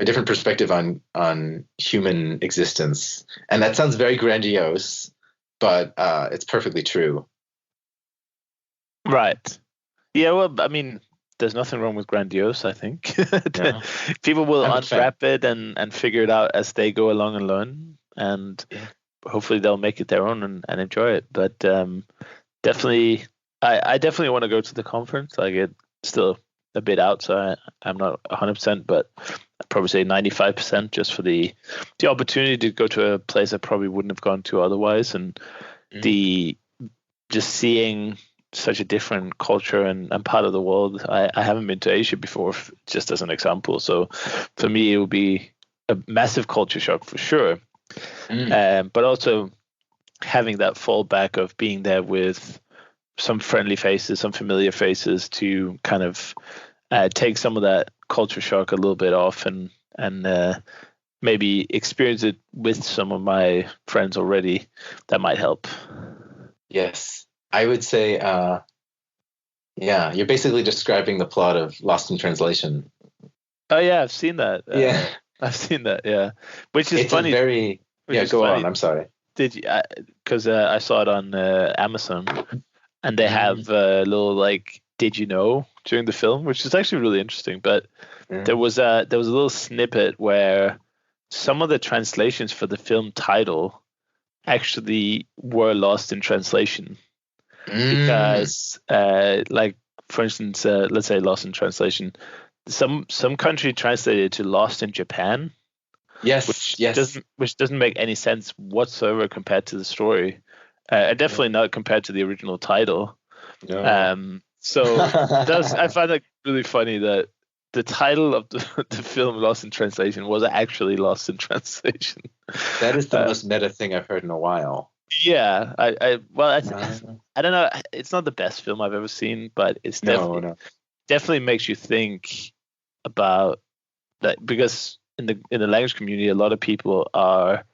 different perspective on human existence. And that sounds very grandiose, but it's perfectly true. Right. Yeah, well, I mean, there's nothing wrong with grandiose, I think. No. People will unwrap it and figure it out as they go along and learn, and hopefully they'll make it their own and enjoy it. But definitely, I definitely want to go to the conference. I get still a bit out, so I'm not 100%, but I'd probably say 95% just for the opportunity to go to a place I probably wouldn't have gone to otherwise, and the just seeing such a different culture and part of the world. I haven't been to Asia before, just as an example. So for me, it would be a massive culture shock for sure. But also having that fallback of being there with some friendly faces, some familiar faces to kind of take some of that culture shock a little bit off and maybe experience it with some of my friends already. That might help. Yes. I would say, you're basically describing the plot of Lost in Translation. Oh yeah, I've seen that. Yeah, I've seen that. Yeah, which is it's funny. Go on. I'm sorry. Did you? Because I saw it on Amazon, and they have a little like "Did you know?" during the film, which is actually really interesting. But there was a little snippet where some of the translations for the film title actually were lost in translation. Because like for instance, let's say Lost in Translation, some country translated to Lost in Japan, which doesn't make any sense whatsoever compared to the story, and definitely not compared to the original title. So I find it really funny that the title of the film Lost in Translation was actually Lost in Translation. That is the most meta thing I've heard in a while. Yeah, I don't know. It's not the best film I've ever seen, but it's definitely makes you think about that, because in the language community, a lot of people are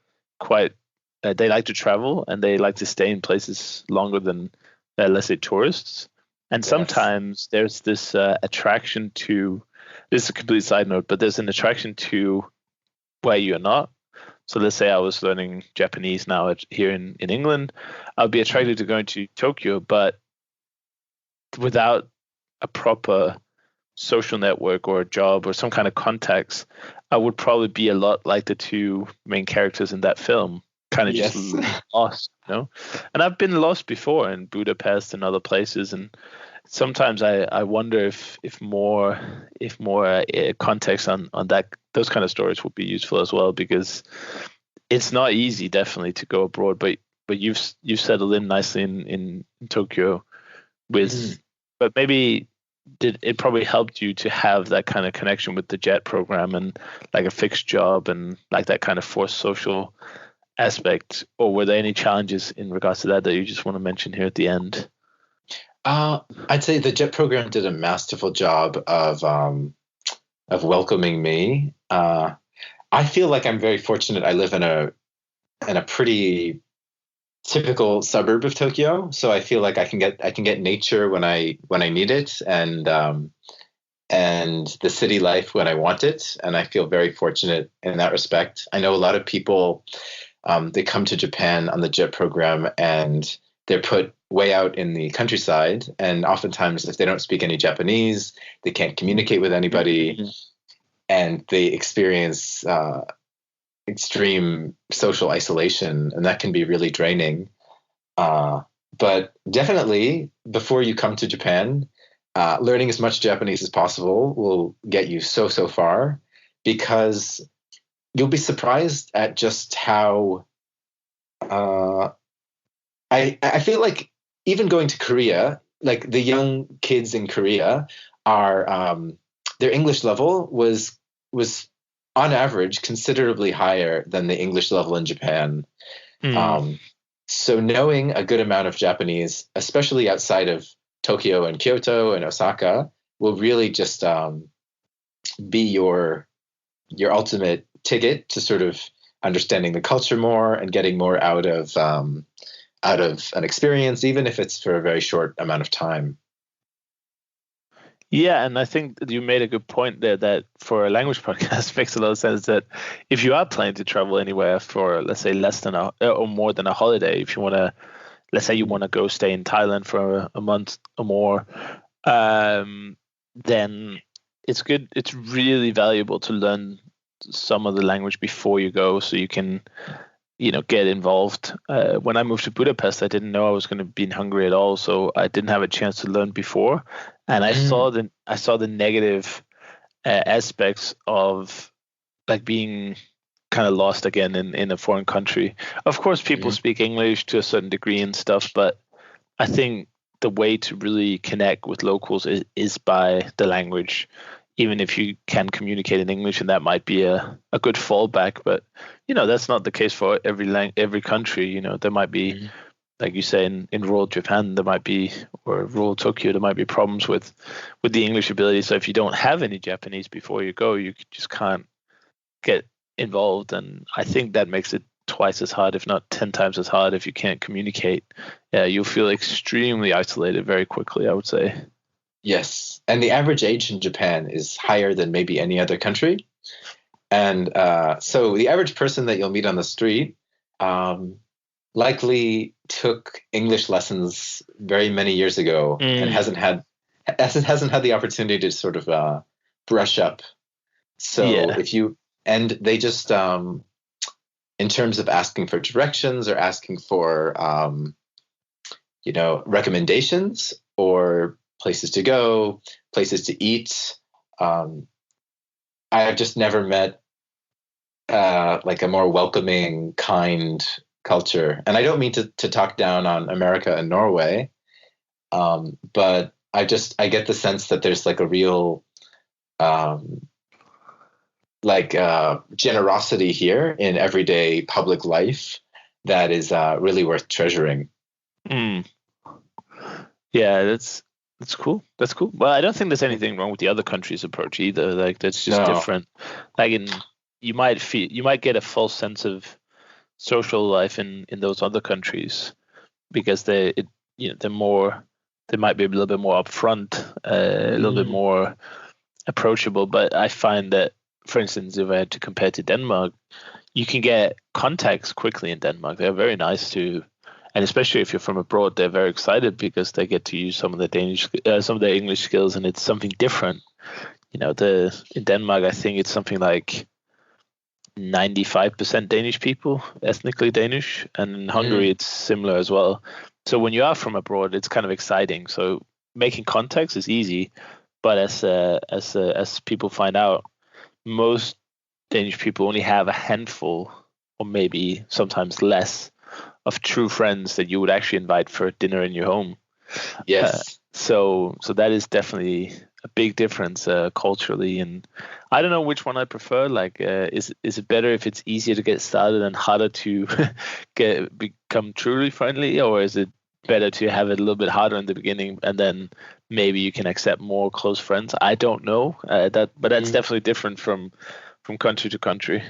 quite they like to travel and they like to stay in places longer than let's say tourists, and sometimes there's this attraction to this is a complete side note, but there's an attraction to where you're not. So let's say I was learning Japanese now here in England. I'd be attracted to going to Tokyo, but without a proper social network or a job or some kind of contacts, I would probably be a lot like the two main characters in that film, kind of just lost, you know? And I've been lost before in Budapest and other places, and sometimes I wonder if more context on those kind of stories would be useful as well, because it's not easy, definitely, to go abroad, but you've settled in nicely in Tokyo with, but maybe it probably helped you to have that kind of connection with the JET program and like a fixed job and like that kind of forced social aspect, or were there any challenges in regards to that you just want to mention here at the end? I'd say the JET program did a masterful job of welcoming me. I feel like I'm very fortunate. I live in a pretty typical suburb of Tokyo, so I feel like I can get nature when I need it, and the city life when I want it, and I feel very fortunate in that respect. I know a lot of people, they come to Japan on the JET program and they're put way out in the countryside, and oftentimes if they don't speak any Japanese, they can't communicate with anybody, and they experience extreme social isolation, and that can be really draining. But definitely, before you come to Japan, learning as much Japanese as possible will get you so far, because you'll be surprised at just how I feel like even going to Korea, like the young kids in Korea are their English level was on average considerably higher than the English level in Japan. So knowing a good amount of Japanese, especially outside of Tokyo and Kyoto and Osaka, will really just be your ultimate ticket to sort of understanding the culture more and getting more out of an experience, even if it's for a very short amount of time. Yeah, and I think you made a good point there that for a language podcast makes a lot of sense that if you are planning to travel anywhere for, let's say, less than or more than a holiday, if you want to, let's say you want to go stay in Thailand for a month or more, then it's good. It's really valuable to learn some of the language before you go, so you can, get involved. When I moved to Budapest, I didn't know I was going to be in Hungary at all, so I didn't have a chance to learn before, and I saw the negative aspects of like being kind of lost again in a foreign country. Of course, people speak English to a certain degree and stuff, but I think the way to really connect with locals is by the language, even if you can communicate in English, and that might be a good fallback. But that's not the case for every country. There might be, like you say, in rural Japan, there might be, or rural Tokyo, there might be problems with the English ability. So if you don't have any Japanese before you go, you just can't get involved. And I think that makes it twice as hard, if not 10 times as hard, if you can't communicate. You'll feel extremely isolated very quickly, I would say. Yes, and the average age in Japan is higher than maybe any other country. And so the average person that you'll meet on the street likely took English lessons very many years ago and hasn't had the opportunity to sort of brush up. So and they just, in terms of asking for directions or asking for, recommendations or places to go, places to eat, I have just never met like a more welcoming, kind culture. And I don't mean to talk down on America and Norway, but I get the sense that there's like a real generosity here in everyday public life that is really worth treasuring. Yeah, that's cool. That's cool. Well, I don't think there's anything wrong with the other countries' approach either. Like that's just different. Like you might get a false sense of social life in those other countries because they might be a little bit more upfront, a little bit more approachable. But I find that, for instance, if I had to compare to Denmark, you can get contacts quickly in Denmark. They're very nice to, and especially if you're from abroad, they're very excited because they get to use some of the some of their English skills, and it's something different. In Denmark, I think it's something like 95% Danish people, ethnically Danish, and in Hungary it's similar as well. So when you are from abroad, it's kind of exciting. So making contacts is easy, but as people find out, most Danish people only have a handful, or maybe sometimes less, of true friends that you would actually invite for dinner in your home. Yes. So that is definitely a big difference culturally, and I don't know which one I prefer. Like, is it better if it's easier to get started and harder to become truly friendly, or is it better to have it a little bit harder in the beginning and then maybe you can accept more close friends? I don't know but that's definitely different from country to country.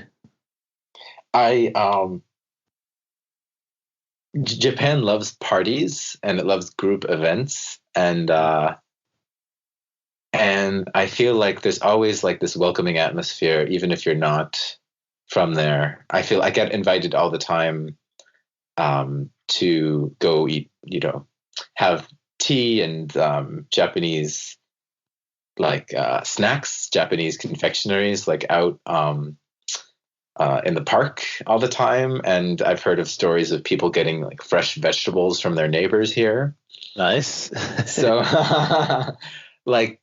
Japan loves parties and it loves group events, and I feel like there's always like this welcoming atmosphere, even if you're not from there. I feel I get invited all the time to go eat, have tea and Japanese like snacks, Japanese confectionaries, like out in the park all the time. And I've heard of stories of people getting like fresh vegetables from their neighbors here. Nice. So like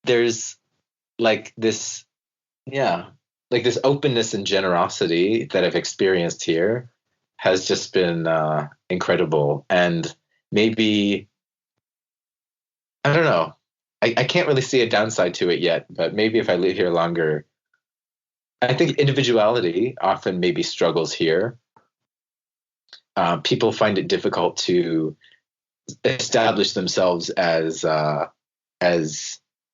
there's like this, like this openness and generosity that I've experienced here has just been incredible. And maybe, I don't know, I can't really see a downside to it yet, but maybe if I live here longer, I think individuality often maybe struggles here. People find it difficult to establish themselves as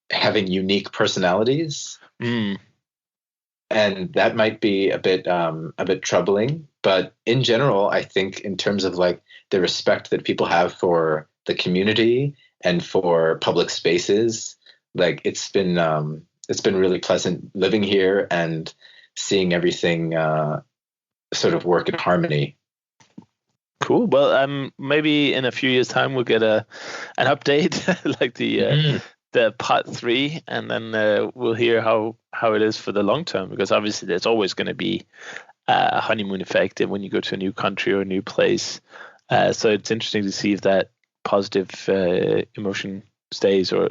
having unique personalities, and that might be a bit troubling. But in general, I think in terms of like the respect that people have for the community and for public spaces, like it's been really pleasant living here and seeing everything sort of work in harmony. Cool. Well, maybe in a few years' time we'll get an update, like the part 3, and then we'll hear how it is for the long term. Because obviously there's always going to be a honeymoon effect when you go to a new country or a new place. So it's interesting to see if that positive emotion stays, or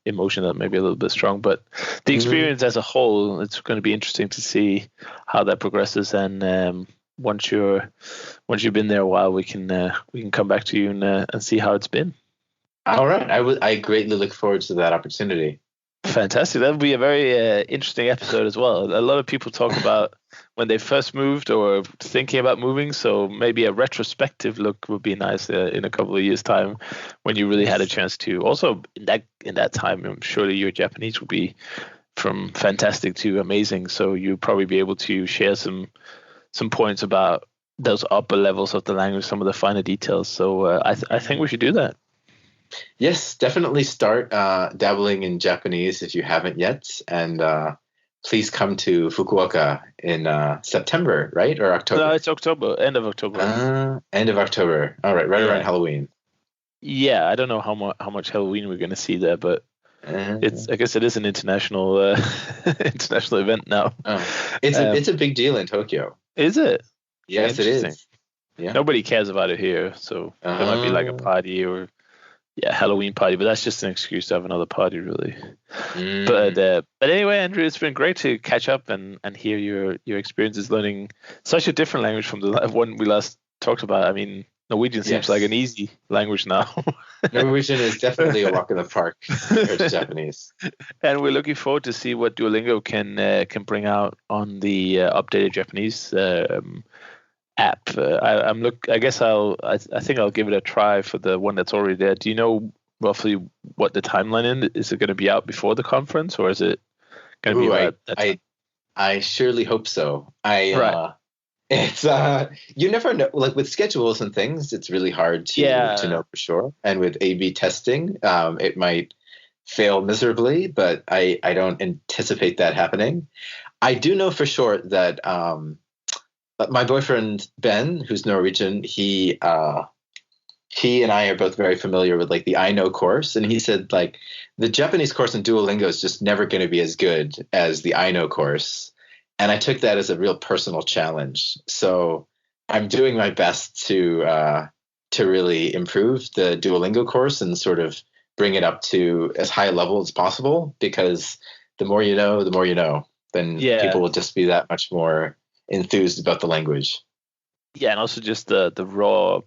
emotion that may be a little bit strong, but the experience as a whole, it's going to be interesting to see how that progresses. And once you've been there a while, we can come back to you and see how it's been. All right, I greatly look forward to that opportunity. Fantastic. That'll be a very interesting episode as well. A lot of people talk about when they first moved or thinking about moving, so maybe a retrospective look would be nice in a couple of years' time, when you really had a chance to. Also, in that time, surely your Japanese would be from fantastic to amazing, so you'd probably be able to share some points about those upper levels of the language, some of the finer details. So I think we should do that. Yes, definitely start dabbling in Japanese if you haven't yet, and please come to Fukuoka in September, right, or October? No, it's October, end of October. End of October. All right, around Halloween. Yeah, I don't know how much Halloween we're going to see there, but I guess it is an international international event now. It's a big deal in Tokyo. Is it? Yes, it is. Yeah. Nobody cares about it here, so there might be like a party or Halloween party, but that's just an excuse to have another party, really. But anyway, Andrew, it's been great to catch up and hear your experiences learning such a different language from the one we last talked about. I mean, Norwegian seems like an easy language now. Norwegian is definitely a walk in the park compared to Japanese. And we're looking forward to see what Duolingo can bring out on the updated Japanese app. I think I'll give it a try for the one that's already there. Do you know roughly what the timeline is? Is it going to be out before the conference, or is it going to be about that time? I surely hope so. It's you never know. Like with schedules and things, it's really hard to know for sure. And with A/B testing, it might fail miserably, but I don't anticipate that happening. I do know for sure that my boyfriend Ben, who's Norwegian, he and I are both very familiar with like the I Know course, and he said like the Japanese course in Duolingo is just never going to be as good as the I Know course, and I took that as a real personal challenge. So I'm doing my best to really improve the Duolingo course and sort of bring it up to as high a level as possible, because the more you know, the more you know. Then people will just be that much more enthused about the language. Yeah, and also just the raw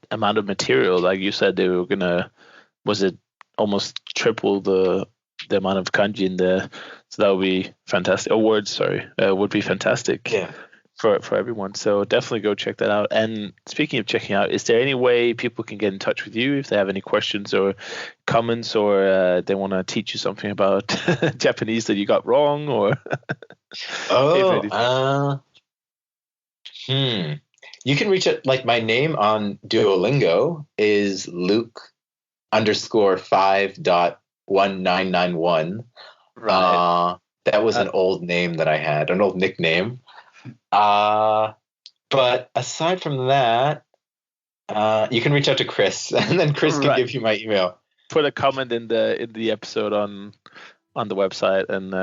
amount of material. Like you said, they were gonna, was it almost triple the amount of kanji in there? So that would be fantastic. Oh, words, sorry, would be fantastic. Yeah. For everyone. So definitely go check that out. And speaking of checking out, is there any way people can get in touch with you if they have any questions or comments, or they want to teach you something about Japanese that you got wrong, or you can reach it, like my name on Duolingo is Luke_5.1991. Right. That was an old name that I had, an old nickname. But aside from that, you can reach out to Chris, and then Chris can give you my email. Put a comment in the episode on the website, and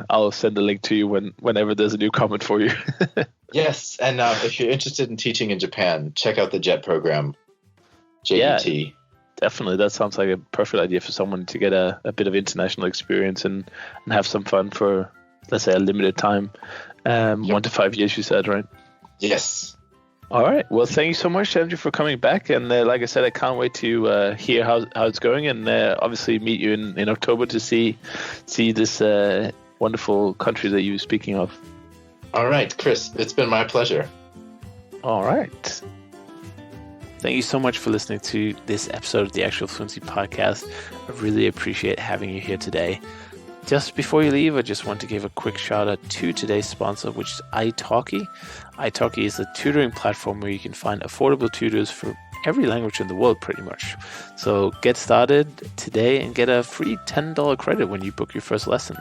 I'll send a link to you whenever there's a new comment for you. Yes, and if you're interested in teaching in Japan, check out the JET program, JET. Yeah, definitely. That sounds like a perfect idea for someone to get a bit of international experience and have some fun for, let's say, a limited time. 1 to 5 years, you said, right? Yes. All right. Well, thank you so much, Andrew, for coming back. And like I said, I can't wait to hear how it's going, and obviously meet you in October to see this wonderful country that you were speaking of. All right, Chris, it's been my pleasure. All right. Thank you so much for listening to this episode of the Actual Fluency Podcast. I really appreciate having you here today. Just before you leave, I just want to give a quick shout out to today's sponsor, which is italki. Italki is a tutoring platform where you can find affordable tutors for every language in the world, pretty much. So get started today and get a free $10 credit when you book your first lesson.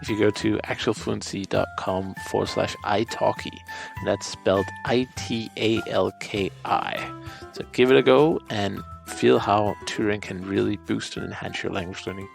If you go to actualfluency.com/italki, and that's spelled ITALKI. So give it a go and feel how tutoring can really boost and enhance your language learning.